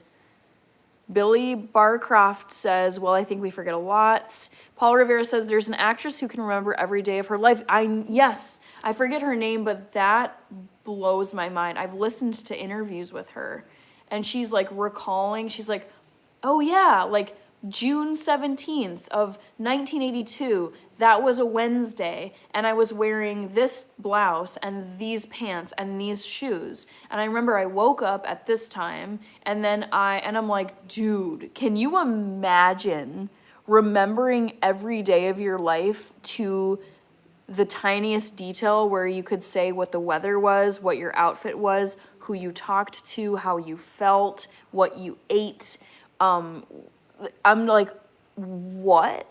Billy Barcroft says, well, I think we forget a lot. Paul Rivera says, there's an actress who can remember every day of her life. Yes, I forget her name, but that blows my mind. I've listened to interviews with her, and she's like recalling, she's like, oh yeah, like June 17th of 1982, that was a Wednesday, and I was wearing this blouse and these pants and these shoes. And I remember I woke up at this time, and then I'm like, dude, can you imagine remembering every day of your life to the tiniest detail, where you could say what the weather was, what your outfit was, who you talked to, how you felt, what you ate. I'm like, what?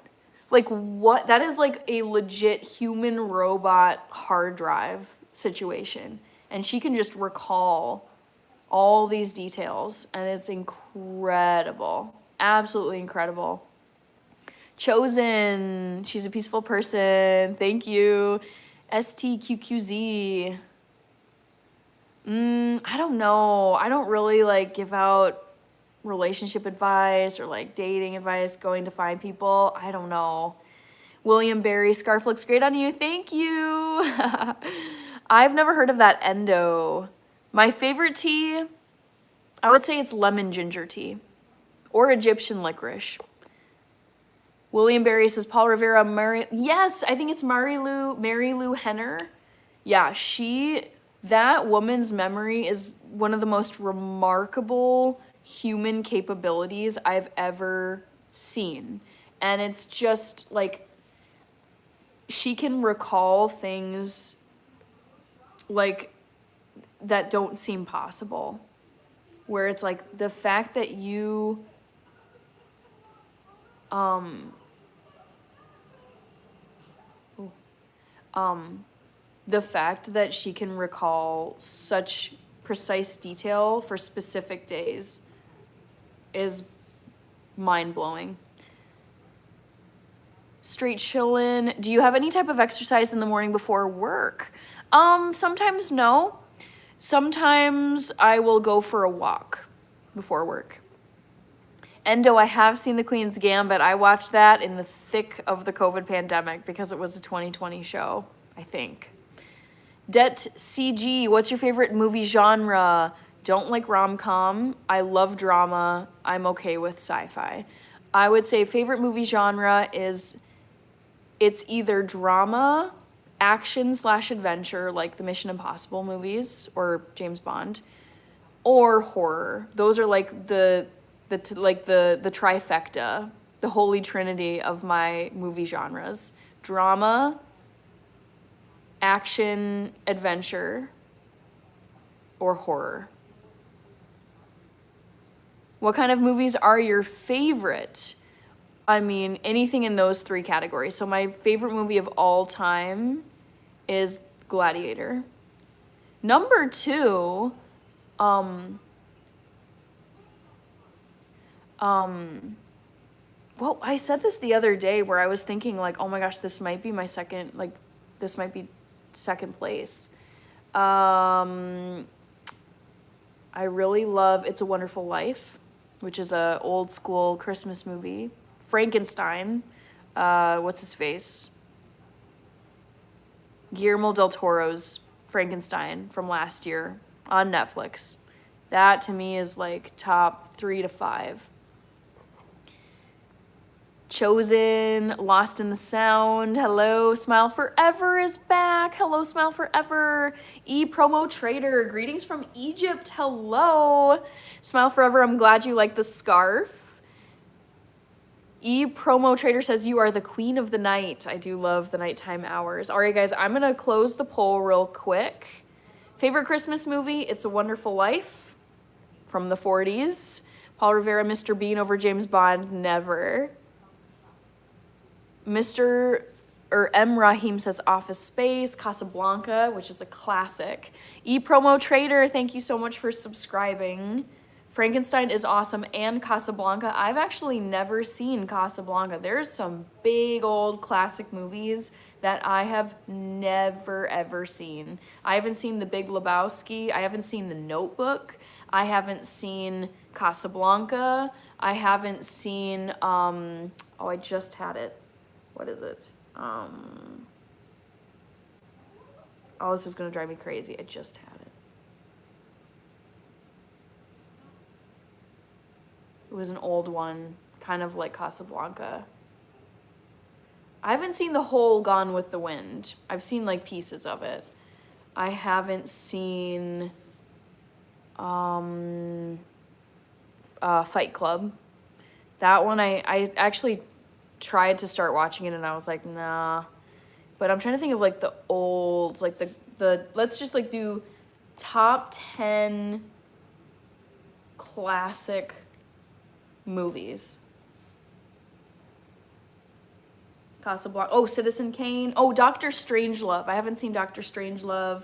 Like, what? That is like a legit human robot hard drive situation. And she can just recall all these details, and it's incredible. Absolutely incredible. Chosen, she's a peaceful person. Thank you. STQQZ. I don't know. I don't really like give out relationship advice or like dating advice, going to find people. I don't know. William Barry, scarf looks great on you. Thank you. I've never heard of that endo. My favorite tea, I would say it's lemon ginger tea or Egyptian licorice. William Barry says, Paul Rivera, yes, I think it's Mary Lou Henner. Yeah, that woman's memory is one of the most remarkable human capabilities I've ever seen. And it's just like, she can recall things like that don't seem possible. Where it's like the fact that you the fact that she can recall such precise detail for specific days is mind-blowing. Straight chillin'. Do you have any type of exercise in the morning before work? Sometimes no. Sometimes I will go for a walk before work. Endo, I have seen The Queen's Gambit. I watched that in the thick of the COVID pandemic because it was a 2020 show, I think. Det CG, what's your favorite movie genre? Don't like rom-com. I love drama. I'm okay with sci-fi. I would say favorite movie genre is, it's either drama, action/adventure, like the Mission Impossible movies or James Bond, or horror. Those are like the trifecta, the holy trinity of my movie genres. Drama, action, adventure, or horror. What kind of movies are your favorite? I mean, anything in those three categories. So my favorite movie of all time is Gladiator. Number 2, well, I said this the other day where I was thinking like, oh my gosh, this might be second place. I really love It's a Wonderful Life, which is a old school Christmas movie. Frankenstein. What's his face? Guillermo del Toro's Frankenstein from last year on Netflix. That to me is like top 3 to 5. Chosen, Lost in the Sound. Hello, Smile Forever is back. Hello, Smile Forever. Promo Trader, greetings from Egypt. Hello. Smile Forever, I'm glad you like the scarf. Promo Trader says you are the queen of the night. I do love the nighttime hours. All right, guys, I'm going to close the poll real quick. Favorite Christmas movie? It's a Wonderful Life from the 40s. Paul Revere, Mr. Bean over James Bond, never. M. Rahim says Office Space, Casablanca, which is a classic. Promo Trader, thank you so much for subscribing. Frankenstein is awesome, and Casablanca. I've actually never seen Casablanca. There's some big old classic movies that I have never ever seen. I haven't seen The Big Lebowski. I haven't seen The Notebook. I haven't seen Casablanca. I haven't seen, I just had it. What is it? This is gonna drive me crazy. I just had it. It was an old one, kind of like Casablanca. I haven't seen the whole Gone with the Wind. I've seen like pieces of it. I haven't seen Fight Club. That one I actually tried to start watching it and I was like, nah. But I'm trying to think of like the old, like the let's just like do top 10 classic movies. Casablanca. Oh, Citizen Kane. Oh, Doctor Strangelove. I haven't seen Doctor Strangelove.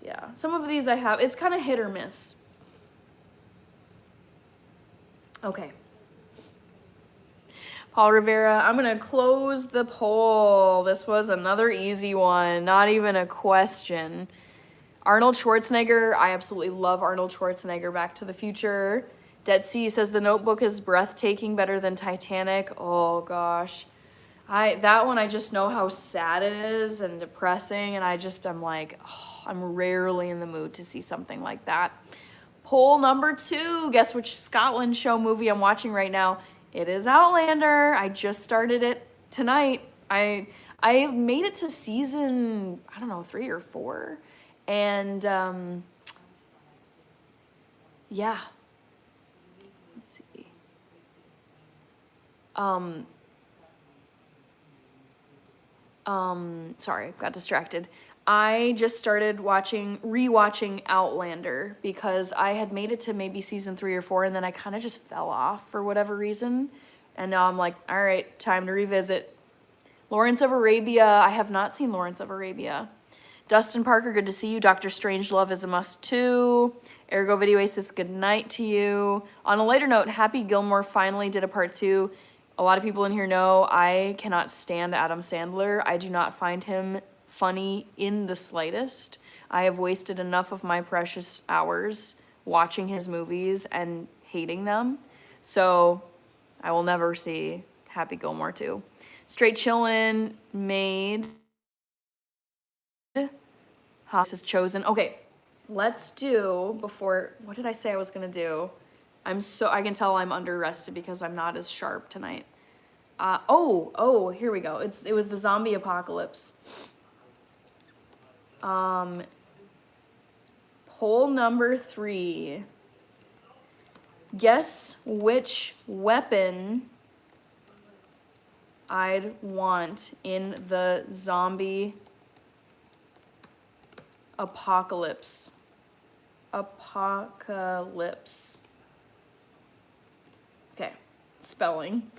Yeah, some of these I have. It's kind of hit or miss. Okay. Paul Rivera, I'm going to close the poll. This was another easy one, not even a question. Arnold Schwarzenegger, I absolutely love Arnold Schwarzenegger. Back to the Future. Dead Sea says The Notebook is breathtaking, better than Titanic. Oh gosh. That one I just know how sad it is and depressing, and I'm like, I'm rarely in the mood to see something like that. Poll number 2, guess which Scotland show movie I'm watching right now? It is Outlander. I just started it tonight. I made it to season, I don't know, 3 or 4. And yeah. Let's see. Sorry, got distracted. I just started rewatching Outlander because I had made it to maybe season 3 or 4 and then I kind of just fell off for whatever reason. And now I'm like, all right, time to revisit. Lawrence of Arabia. I have not seen Lawrence of Arabia. Dustin Parker, good to see you. Doctor Strangelove is a must too. Ergo Video says good night to you. On a lighter note, Happy Gilmore finally did a part 2. A lot of people in here know I cannot stand Adam Sandler. I do not find him funny in the slightest. I have wasted enough of my precious hours watching his movies and hating them. So I will never see Happy Gilmore 2. Straight Chillin' made. Haas is chosen. Okay, let's do before. What did I say I was gonna do? I can tell I'm under rested because I'm not as sharp tonight. Here we go. It was the zombie apocalypse. Poll number 3. Guess which weapon I'd want in the zombie apocalypse. Okay, spelling.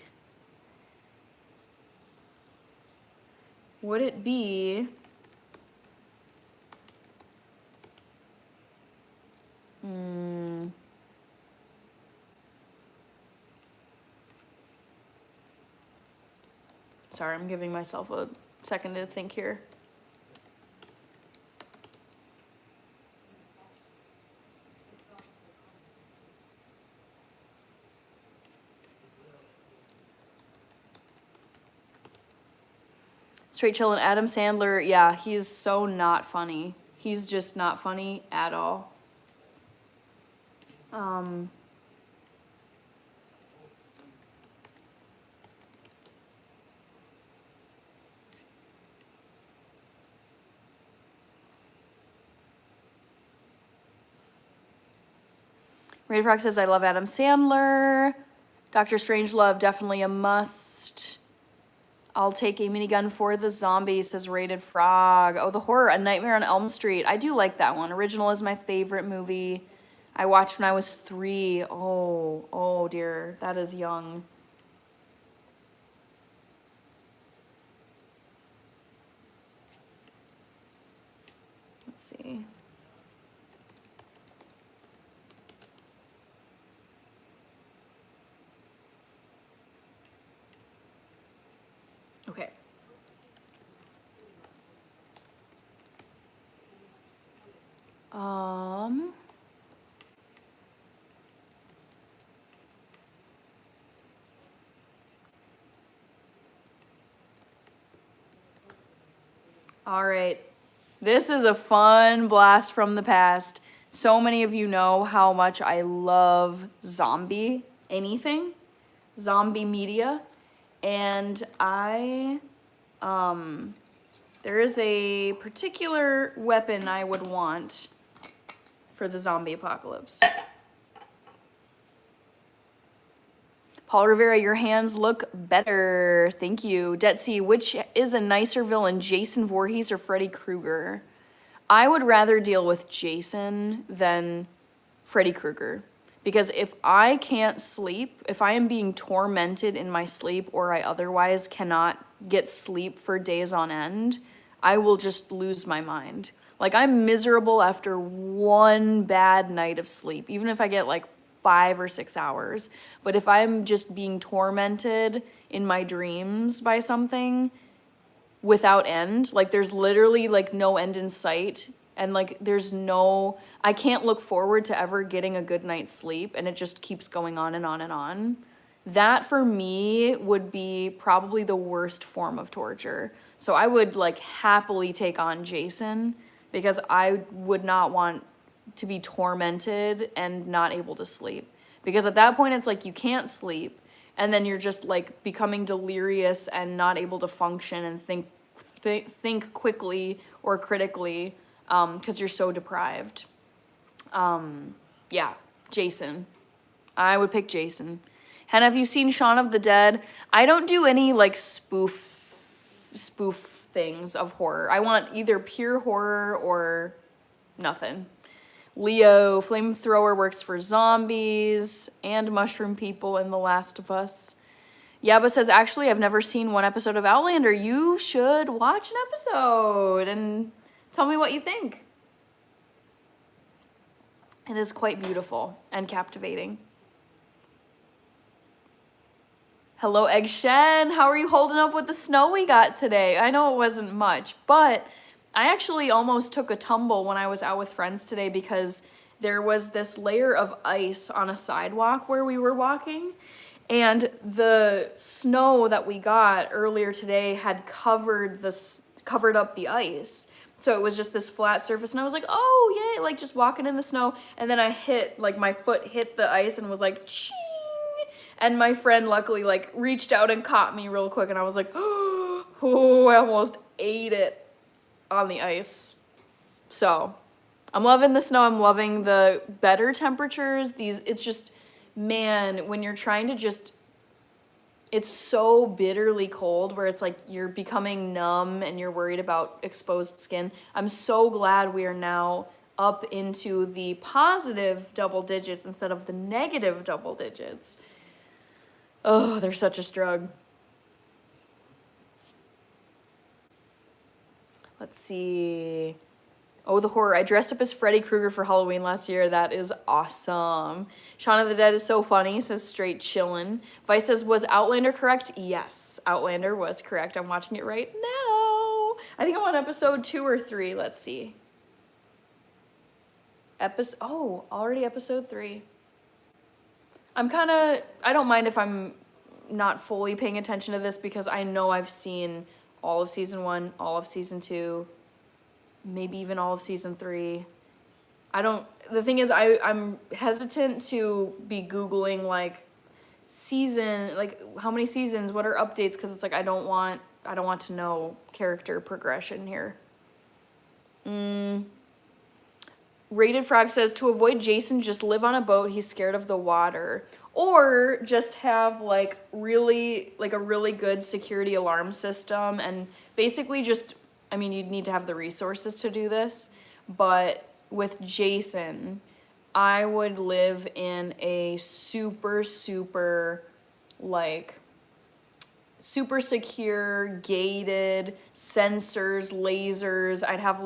Would it be Sorry, I'm giving myself a second to think here. Straight chillin', Adam Sandler, yeah, he's so not funny. He's just not funny at all. Raider Frog says, I love Adam Sandler. Dr. Strangelove, definitely a must. I'll take a minigun for the zombies, says Rated Frog. Oh, the horror, A Nightmare on Elm Street. I do like that one. Original is my favorite movie. I watched when I was 3. Oh dear, that is young. Let's see. Okay. All right. This is a fun blast from the past. So many of you know how much I love zombie anything, zombie media, and there is a particular weapon I would want for the zombie apocalypse. Paul Rivera, your hands look better. Thank you. Detsy, which is a nicer villain, Jason Voorhees or Freddy Krueger? I would rather deal with Jason than Freddy Krueger. Because if I can't sleep, if I am being tormented in my sleep or I otherwise cannot get sleep for days on end, I will just lose my mind. Like, I'm miserable after one bad night of sleep, even if I get like 5 or 6 hours. But if I'm just being tormented in my dreams by something without end, like there's literally like no end in sight, and like I can't look forward to ever getting a good night's sleep, and it just keeps going on and on and on. That for me would be probably the worst form of torture. So I would like happily take on Jason, because I would not want to be tormented and not able to sleep. Because at that point it's like you can't sleep, and then you're just like becoming delirious and not able to function and think quickly or critically, because you're so deprived. Yeah, Jason. I would pick Jason. And have you seen Shaun of the Dead? I don't do any like spoof things of horror. I want either pure horror or nothing. Leo, flamethrower works for zombies and mushroom people in The Last of Us. Yaba says, actually, I've never seen one episode of Outlander. You should watch an episode and tell me what you think. It is quite beautiful and captivating. Hello, Egg Shen. How are you holding up with the snow we got today? I know it wasn't much, but I actually almost took a tumble when I was out with friends today because there was this layer of ice on a sidewalk where we were walking, and the snow that we got earlier today had covered up the ice. So it was just this flat surface, and I was like, oh, yay, like just walking in the snow, and then I my foot hit the ice and was like, ching! And my friend luckily like reached out and caught me real quick, and I was like, oh, I almost ate it on the ice. So I'm loving the snow. I'm loving the better temperatures. It's just, man, when you're trying to just, it's so bitterly cold where it's like you're becoming numb and you're worried about exposed skin. I'm so glad we are now up into the positive double digits instead of the negative double digits. Oh, they're such a struggle. Let's see. Oh, the horror. I dressed up as Freddy Krueger for Halloween last year. That is awesome. Shaun of the Dead is so funny, says Straight Chillin'. Vice says, was Outlander correct? Yes, Outlander was correct. I'm watching it right now. I think I'm on episode 2 or 3. Let's see. Already episode 3. I don't mind if I'm not fully paying attention to this because I know I've seen all of season 1, all of season 2, maybe even all of season 3. The thing is, I'm hesitant to be Googling like how many seasons, what are updates, because it's like I don't want to know character progression here. Rated Frog says, to avoid Jason, just live on a boat. He's scared of the water. Or just have a really good security alarm system, and basically just, you'd need to have the resources to do this, but with Jason, I would live in a super secure, gated, sensors, lasers. I'd have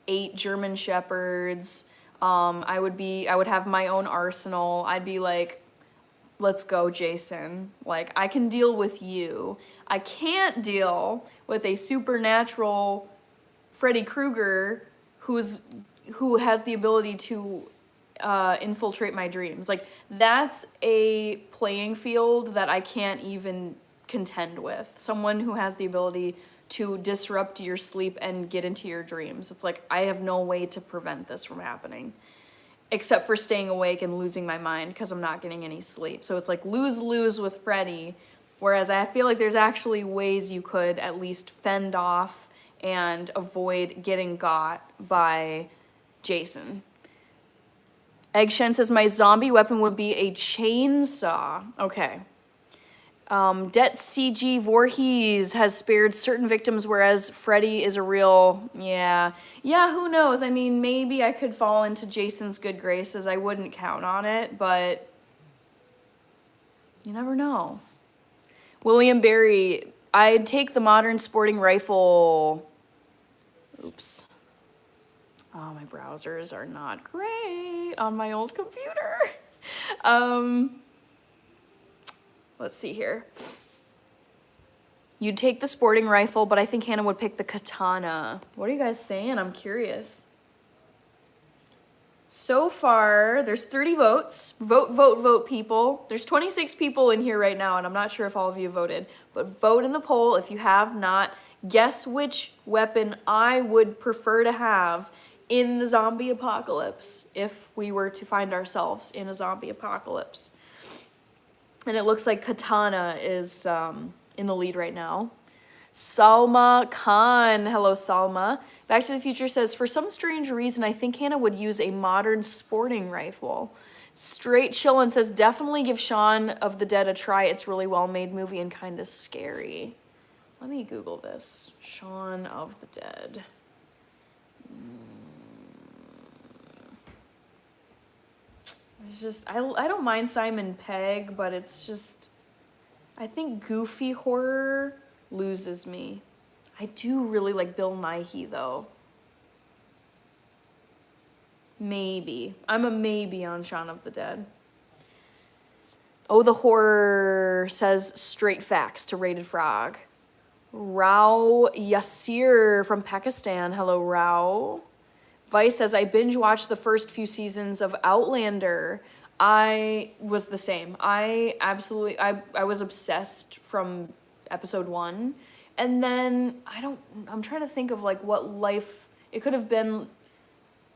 8 German Shepherds. I would have my own arsenal. I'd be like, let's go, Jason. I can deal with you. I can't deal with a supernatural Freddy Krueger who has the ability to infiltrate my dreams. That's a playing field that I can't even contend with. Someone who has the ability to disrupt your sleep and get into your dreams. It's I have no way to prevent this from happening, except for staying awake and losing my mind because I'm not getting any sleep. So it's lose-lose with Freddy, whereas I feel like there's actually ways you could at least fend off and avoid getting got by Jason. Eggshen says, my zombie weapon would be a chainsaw. Okay. Det CG Voorhees has spared certain victims, whereas Freddy is a real, yeah, who knows? Maybe I could fall into Jason's good graces. I wouldn't count on it, but you never know. William Berry, I'd take the modern sporting rifle. Oops. Oh, my browsers are not great on my old computer. Let's see here. You'd take the sporting rifle, but I think Hannah would pick the katana. What are you guys saying? I'm curious. So far, there's 30 votes. Vote, vote, vote, people. There's 26 people in here right now, and I'm not sure if all of you voted. But vote in the poll if you have not. Guess which weapon I would prefer to have in the zombie apocalypse if we were to find ourselves in a zombie apocalypse. And it looks like katana is in the lead right now. Salma Khan. Hello, Salma. Back to the Future says, for some strange reason, I think Hannah would use a modern sporting rifle. Straight Chillin' says, definitely give Shaun of the Dead a try. It's a really well-made movie and kind of scary. Let me Google this. Shaun of the Dead. It's just, I don't mind Simon Pegg, but it's just, I think goofy horror loses me. I do really like Bill Nighy, though. Maybe. I'm a maybe on Shaun of the Dead. Oh, the horror says straight facts to Rated Frog. Rao Yasir from Pakistan. Hello, Rao. Vice says, I binge watched the first few seasons of Outlander. I was the same. I was obsessed from episode 1. And then I'm trying to think of what life it could have been.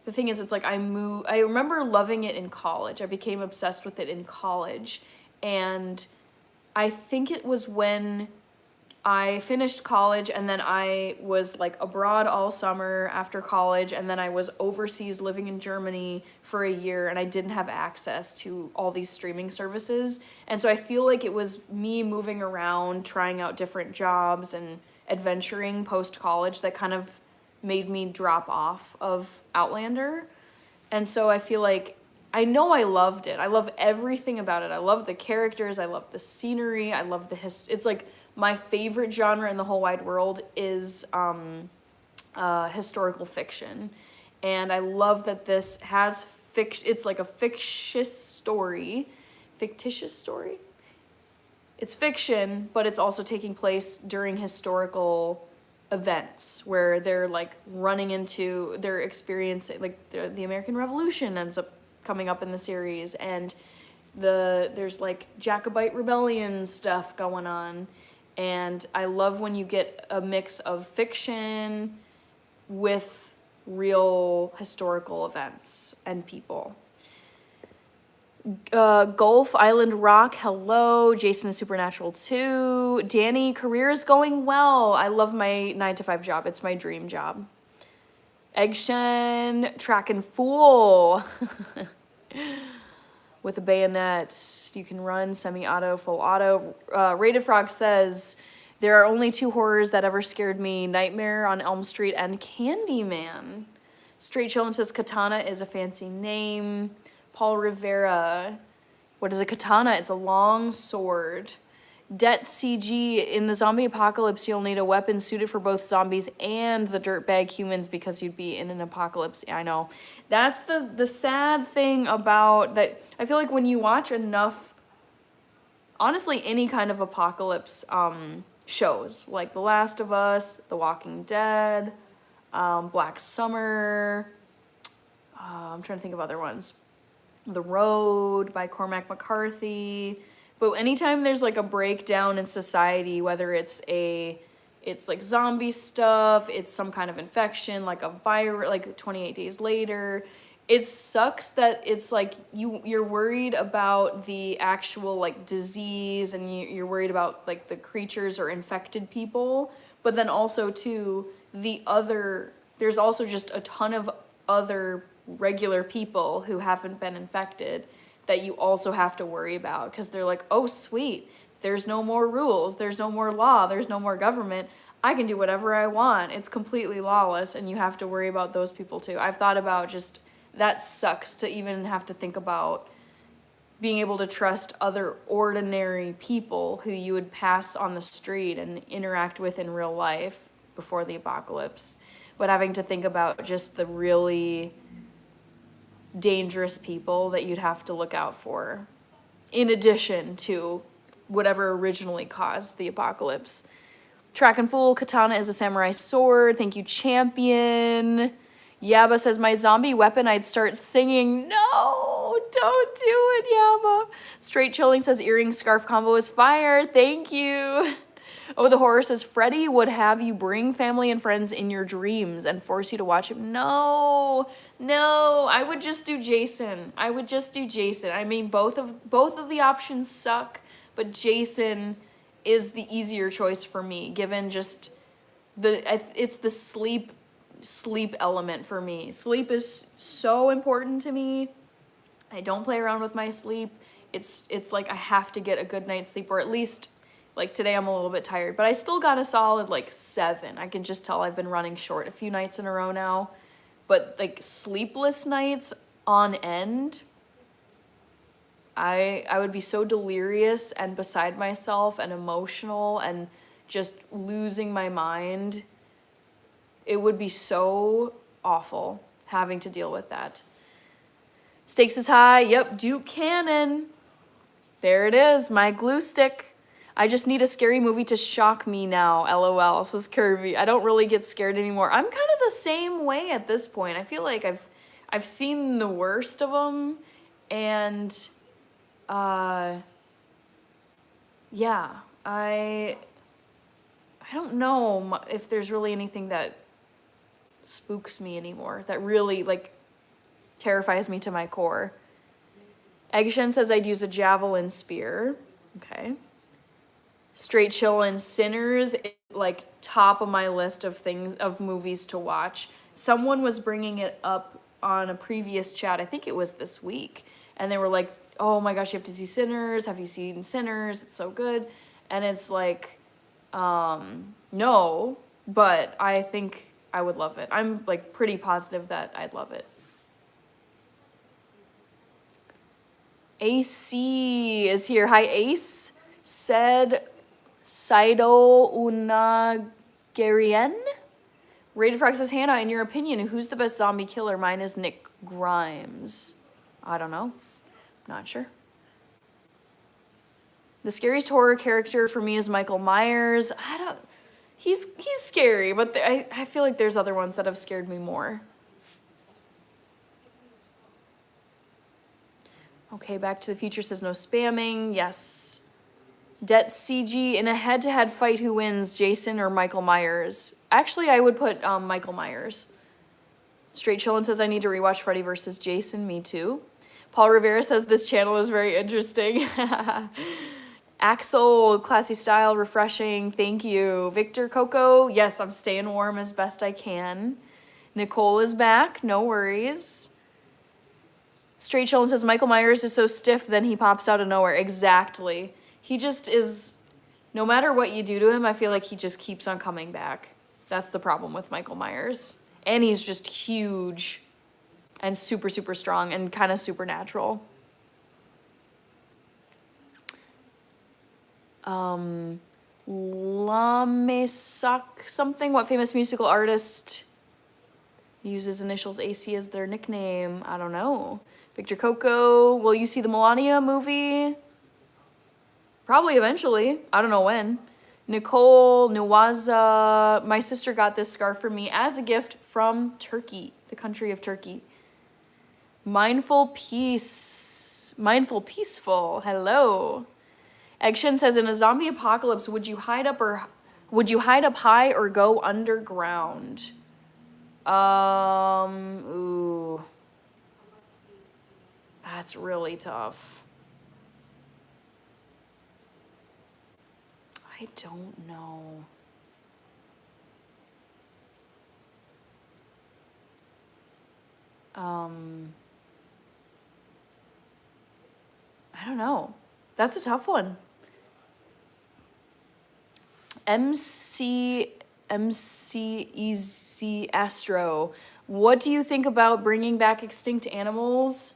The thing is, it's I remember loving it in college. I became obsessed with it in college. And I think it was when I finished college, and then I was abroad all summer after college, and then I was overseas living in Germany for a year, and I didn't have access to all these streaming services. And so I feel like it was me moving around, trying out different jobs and adventuring post-college that kind of made me drop off of Outlander. And so I feel like I know I loved it. I love everything about it. I love the characters. I love the scenery. I love the it's my favorite genre in the whole wide world is historical fiction. And I love that this has it's like a fictitious story. It's fiction, but it's also taking place during historical events where they're like they're experiencing like the American Revolution ends up coming up in the series, and there's like Jacobite rebellion stuff going on. And I love when you get a mix of fiction with real historical events and people. Gulf Island Rock, hello. Jason is Supernatural 2. Danny, career is going well. I love my 9-to-5 job. It's my dream job. Eggshen, Track and Fool. With a bayonet, you can run semi-auto, full auto. Rated Frog says, there are only 2 horrors that ever scared me, Nightmare on Elm Street and Candyman. Straight Chillin' says, Katana is a fancy name. Paul Rivera, what is a katana? It's a long sword. Det CG, in the zombie apocalypse, you'll need a weapon suited for both zombies and the dirtbag humans because you'd be in an apocalypse. I know. That's the sad thing about that. I feel like when you watch enough, honestly, any kind of apocalypse shows, like The Last of Us, The Walking Dead, Black Summer, I'm trying to think of other ones. The Road by Cormac McCarthy. But anytime there's like a breakdown in society, whether it's like zombie stuff, it's some kind of infection, like a virus, like 28 Days Later, it sucks that it's like you're worried about the actual like disease, and you're worried about like the creatures or infected people, but then also too there's also just a ton of other regular people who haven't been infected that you also have to worry about, because they're like, oh sweet, there's no more rules, there's no more law, there's no more government, I can do whatever I want, it's completely lawless, and you have to worry about those people too. I've thought about just, that sucks to even have to think about being able to trust other ordinary people who you would pass on the street and interact with in real life before the apocalypse, but having to think about just the really dangerous people that you'd have to look out for, in addition to whatever originally caused the apocalypse. Track and Fool, katana is a samurai sword. Thank you, Champion. Yaba says, my zombie weapon, I'd start singing. No, don't do it, Yaba. Straight Chilling says, earring scarf combo is fire. Thank you. Oh, the Horror says, Freddy would have you bring family and friends in your dreams and force you to watch him. No, I would just do Jason. I mean, both of the options suck, but Jason is the easier choice for me, given just it's the sleep element for me. Sleep is so important to me. I don't play around with my sleep. It's like I have to get a good night's sleep, or at least, like today I'm a little bit tired, but I still got a solid like 7. I can just tell I've been running short a few nights in a row now. But like sleepless nights on end, I would be so delirious and beside myself and emotional and just losing my mind. It would be so awful having to deal with that. Stakes is high. Yep, Duke Cannon. There it is, my glue stick. I just need a scary movie to shock me now, LOL, says Kirby. I don't really get scared anymore. I'm kind of the same way at this point. I feel like I've seen the worst of them, and yeah, I don't know if there's really anything that spooks me anymore, that really like terrifies me to my core. Eggshen says I'd use a javelin spear. Okay. Straight Chillin' Sinners is like top of my list of movies to watch. Someone was bringing it up on a previous chat, I think it was this week, and they were like, oh my gosh, you have to see Sinners. Have you seen Sinners? It's so good. And it's like, no, but I think I would love it. I'm like pretty positive that I'd love it. AC is here. Hi, Ace. Said Saido Unagarian. Rated Frog says, Hannah, in your opinion, who's the best zombie killer? Mine is Nick Grimes. I don't know. Not sure. The scariest horror character for me is Michael Myers. He's scary, but I feel like there's other ones that have scared me more. Okay, Back to the Future says no spamming. Yes. Det CG, in a head-to-head fight, who wins, Jason or Michael Myers? Actually, I would put Michael Myers. Straight Chillin' says, I need to rewatch Freddy vs. Jason. Me too. Paul Rivera says, this channel is very interesting. Axel, classy style, refreshing. Thank you. Victor Coco, yes, I'm staying warm as best I can. Nicole is back. No worries. Straight Chillin' says, Michael Myers is so stiff, then he pops out of nowhere. Exactly. He just is, no matter what you do to him, I feel like he just keeps on coming back. That's the problem with Michael Myers. And he's just huge and super, super strong and kind of supernatural. Lamesak something. What famous musical artist uses initials AC as their nickname? I don't know. Victor Coco, will you see the Melania movie? Probably eventually. I don't know when. Nicole Nuwaza, my sister got this scarf for me as a gift from Turkey, the country of Turkey. Mindful Peaceful. Hello. Eggshin says, in a zombie apocalypse, would you hide up high or go underground? Ooh. That's really tough. I don't know. I don't know. That's a tough one. MC Easy Astro. What do you think about bringing back extinct animals?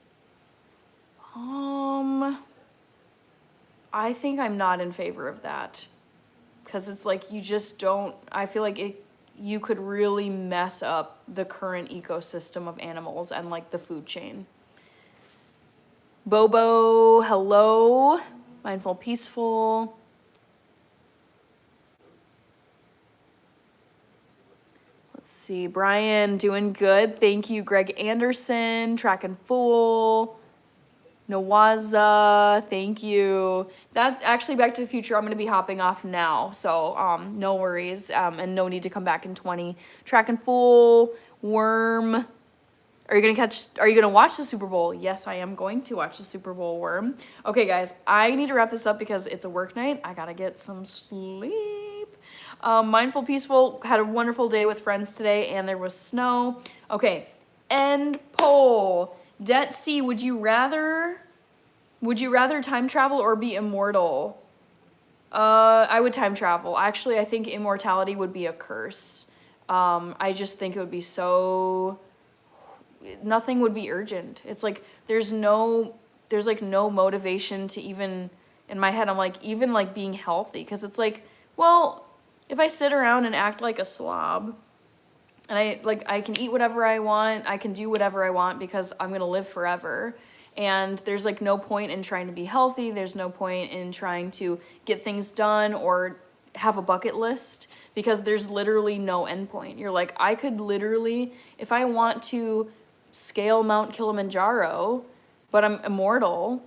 I think I'm not in favor of that. Because it's like you just don't, I feel like you could really mess up the current ecosystem of animals and like the food chain. Bobo, hello. Mindful Peaceful. Let's see. Brian, doing good. Thank you. Greg Anderson, Track and Fool. Nawaza, thank you. That's actually Back to the Future. I'm going to be hopping off now, so no worries, and no need to come back in 20. Track and Fool, Worm. Are you going to watch the Super Bowl? Yes, I am going to watch the Super Bowl, Worm. Okay, guys, I need to wrap this up because it's a work night. I got to get some sleep. Mindful Peaceful, had a wonderful day with friends today, and there was snow. Okay, end poll. Det C, would you rather time travel or be immortal? I would time travel. Actually, I think immortality would be a curse. I just think it would be so, nothing would be urgent. It's like there's like no motivation to even, in my head I'm like, even like being healthy, because it's like, well, if I sit around and act like a slob, and I can eat whatever I want, I can do whatever I want because I'm gonna live forever. And there's like no point in trying to be healthy. There's no point in trying to get things done or have a bucket list because there's literally no end point. You're like, I could literally, if I want to scale Mount Kilimanjaro, but I'm immortal,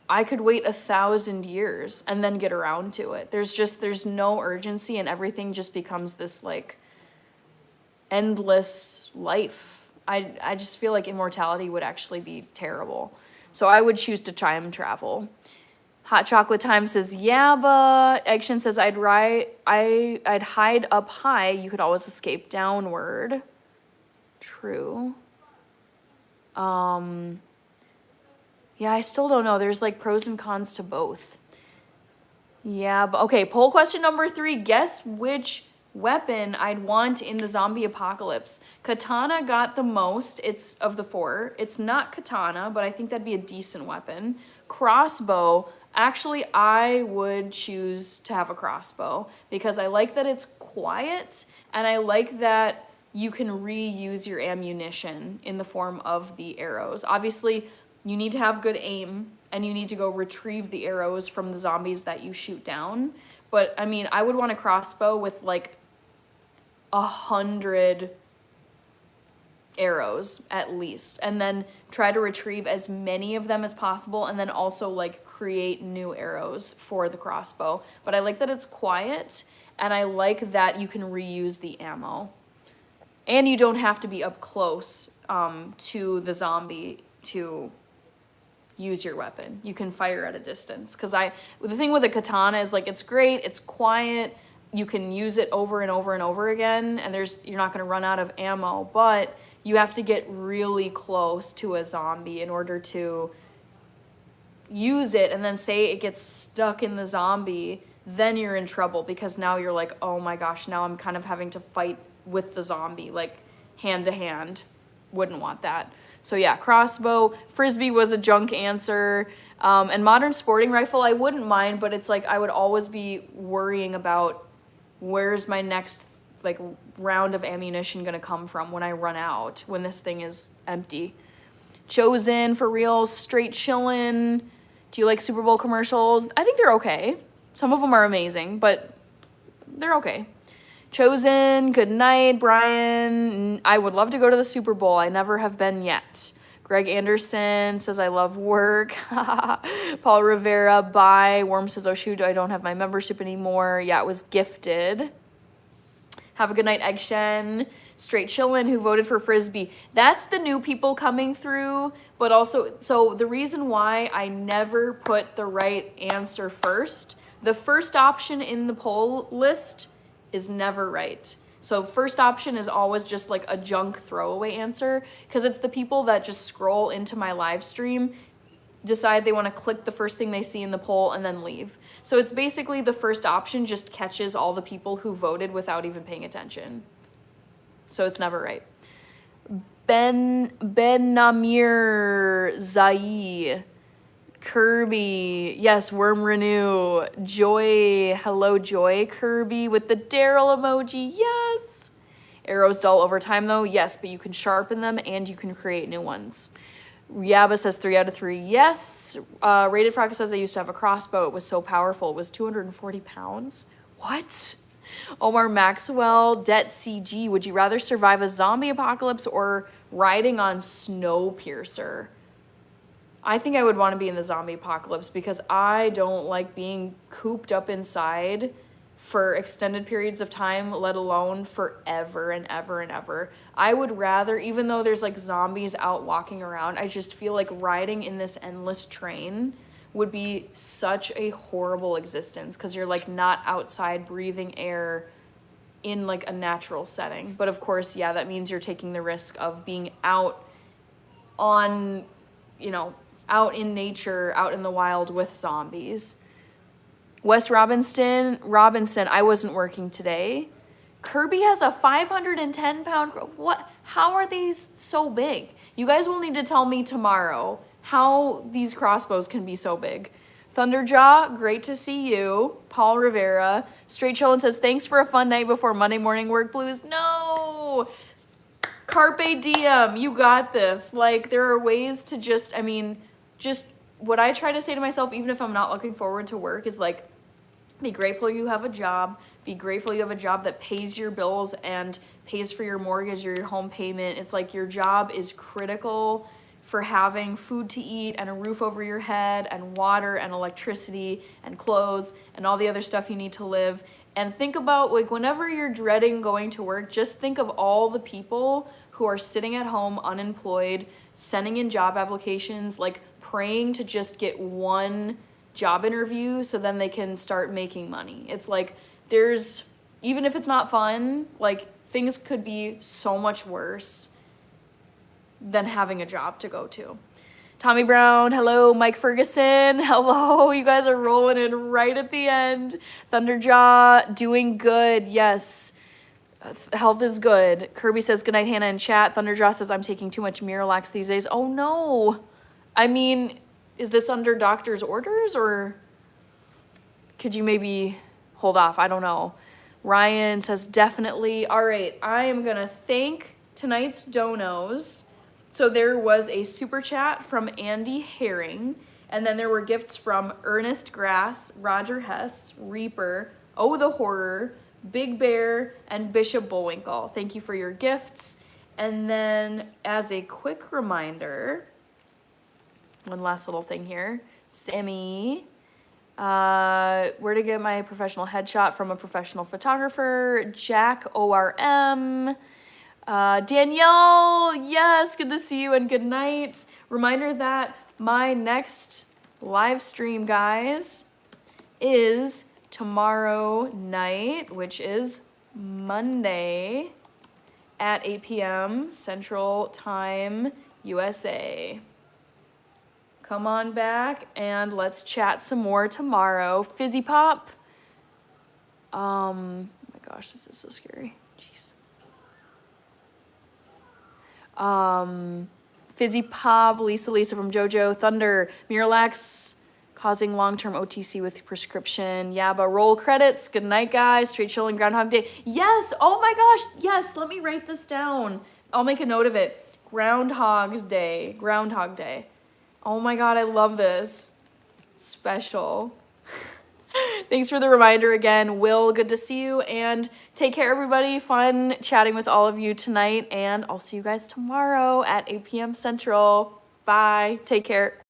I could wait 1,000 years and then get around to it. There's no urgency and everything just becomes this like endless life. I just feel like immortality would actually be terrible. So I would choose to time travel. Hot Chocolate Time says, yeah, but Eggshin says, I'd hide up high. You could always escape downward. True. Yeah, I still don't know. There's like pros and cons to both. Yeah, but okay, poll question number 3. Guess which weapon I'd want in the zombie apocalypse. Katana got the most. It's of the 4. It's not katana, but I think that'd be a decent weapon. Crossbow. Actually, I would choose to have a crossbow because I like that it's quiet and I like that you can reuse your ammunition in the form of the arrows. Obviously, you need to have good aim, and you need to go retrieve the arrows from the zombies that you shoot down. But I mean, I would want a crossbow with like 100 arrows at least, and then try to retrieve as many of them as possible, and then also like create new arrows for the crossbow. But I like that it's quiet, and I like that you can reuse the ammo, and you don't have to be up close to the zombie to use your weapon. You can fire at a distance, because the thing with a katana is like, it's great, it's quiet, you can use it over and over and over again, and you're not going to run out of ammo, but you have to get really close to a zombie in order to use it. And then say it gets stuck in the zombie, then you're in trouble, because now you're like, oh my gosh, now I'm kind of having to fight with the zombie, like hand to hand. Wouldn't want that. So yeah, crossbow. Frisbee was a junk answer. And modern sporting rifle, I wouldn't mind, but it's like I would always be worrying about where's my next like round of ammunition gonna come from when I run out, when this thing is empty. Chosen for real, straight chillin'. Do you like Super Bowl commercials? I think they're okay. Some of them are amazing, but they're okay. Chosen, good night, Brian. I would love to go to the Super Bowl. I never have been yet. Greg Anderson says, I love work. Paul Rivera, bye. Worm says, oh shoot, I don't have my membership anymore. Yeah, it was gifted. Have a good night, Egg Shen. Straight chillin', who voted for Frisbee. That's the new people coming through, but also, so the reason why I never put the right answer first, the first option in the poll list is never right. So first option is always just like a junk throwaway answer, because it's the people that just scroll into my live stream, decide they want to click the first thing they see in the poll, and then leave. So it's basically the first option just catches all the people who voted without even paying attention. So it's never right. Ben Namir Zai, Kirby, yes, Worm Renew, Joy, hello Joy, Kirby with the Daryl emoji, yes. Arrows dull over time though, yes, but you can sharpen them and you can create new ones. Yabba says 3 out of 3, yes. Rated Frog says I used to have a crossbow, it was so powerful, it was 240 pounds. What? Omar Maxwell, Det CG, would you rather survive a zombie apocalypse or riding on Snowpiercer? I think I would want to be in the zombie apocalypse, because I don't like being cooped up inside for extended periods of time, let alone forever and ever and ever. I would rather, even though there's like zombies out walking around, I just feel like riding in this endless train would be such a horrible existence, because you're like not outside breathing air in like a natural setting. But of course, yeah, that means you're taking the risk of being out on, out in nature, out in the wild with zombies. Wes Robinson, I wasn't working today. Kirby has a 510-pound, what? How are these so big? You guys will need to tell me tomorrow how these crossbows can be so big. Thunderjaw, great to see you. Paul Rivera, Straight Chillin' says, thanks for a fun night before Monday morning work blues. No! Carpe diem, you got this. Like, there are ways to just what I try to say to myself, even if I'm not looking forward to work, is like, be grateful you have a job. Be grateful you have a job that pays your bills and pays for your mortgage or your home payment. It's like your job is critical for having food to eat and a roof over your head and water and electricity and clothes and all the other stuff you need to live. And think about, like, whenever you're dreading going to work, just think of all the people who are sitting at home unemployed, sending in job applications, like praying to just get one job interview so then they can start making money. It's like, even if it's not fun, like, things could be so much worse than having a job to go to. Tommy Brown, hello. Mike Ferguson, hello. You guys are rolling in right at the end. Thunderjaw, doing good, yes. Health is good. Kirby says, good night, Hannah, in chat. Thunderjaw says, I'm taking too much Miralax these days. Oh, no. I mean, is this under doctor's orders, or could you maybe hold off? I don't know. Ryan says definitely. All right, I am gonna thank tonight's donos. So there was a super chat from Andy Herring, and then there were gifts from Ernest Grass, Roger Hess, Reaper, Oh the Horror, Big Bear, and Bishop Bullwinkle. Thank you for your gifts. And then as a quick reminder, one last little thing here, Sammy, where to get my professional headshot from a professional photographer, Jack ORM, Danielle, yes, good to see you and good night. Reminder that my next live stream, guys, is tomorrow night, which is Monday at 8 p.m. Central Time, USA. Come on back and let's chat some more tomorrow. Fizzy Pop. Oh my gosh, this is so scary. Jeez. Fizzy Pop, Lisa from JoJo, Thunder, Miralax, causing long-term OTC with prescription. Yaba, roll credits. Good night, guys. Straight chilling, Groundhog Day. Yes. Oh my gosh. Yes. Let me write this down. I'll make a note of it. Groundhog Day. Oh my God, I love this. Special. Thanks for the reminder again. Will, good to see you. And take care, everybody. Fun chatting with all of you tonight. And I'll see you guys tomorrow at 8 p.m. Central. Bye. Take care.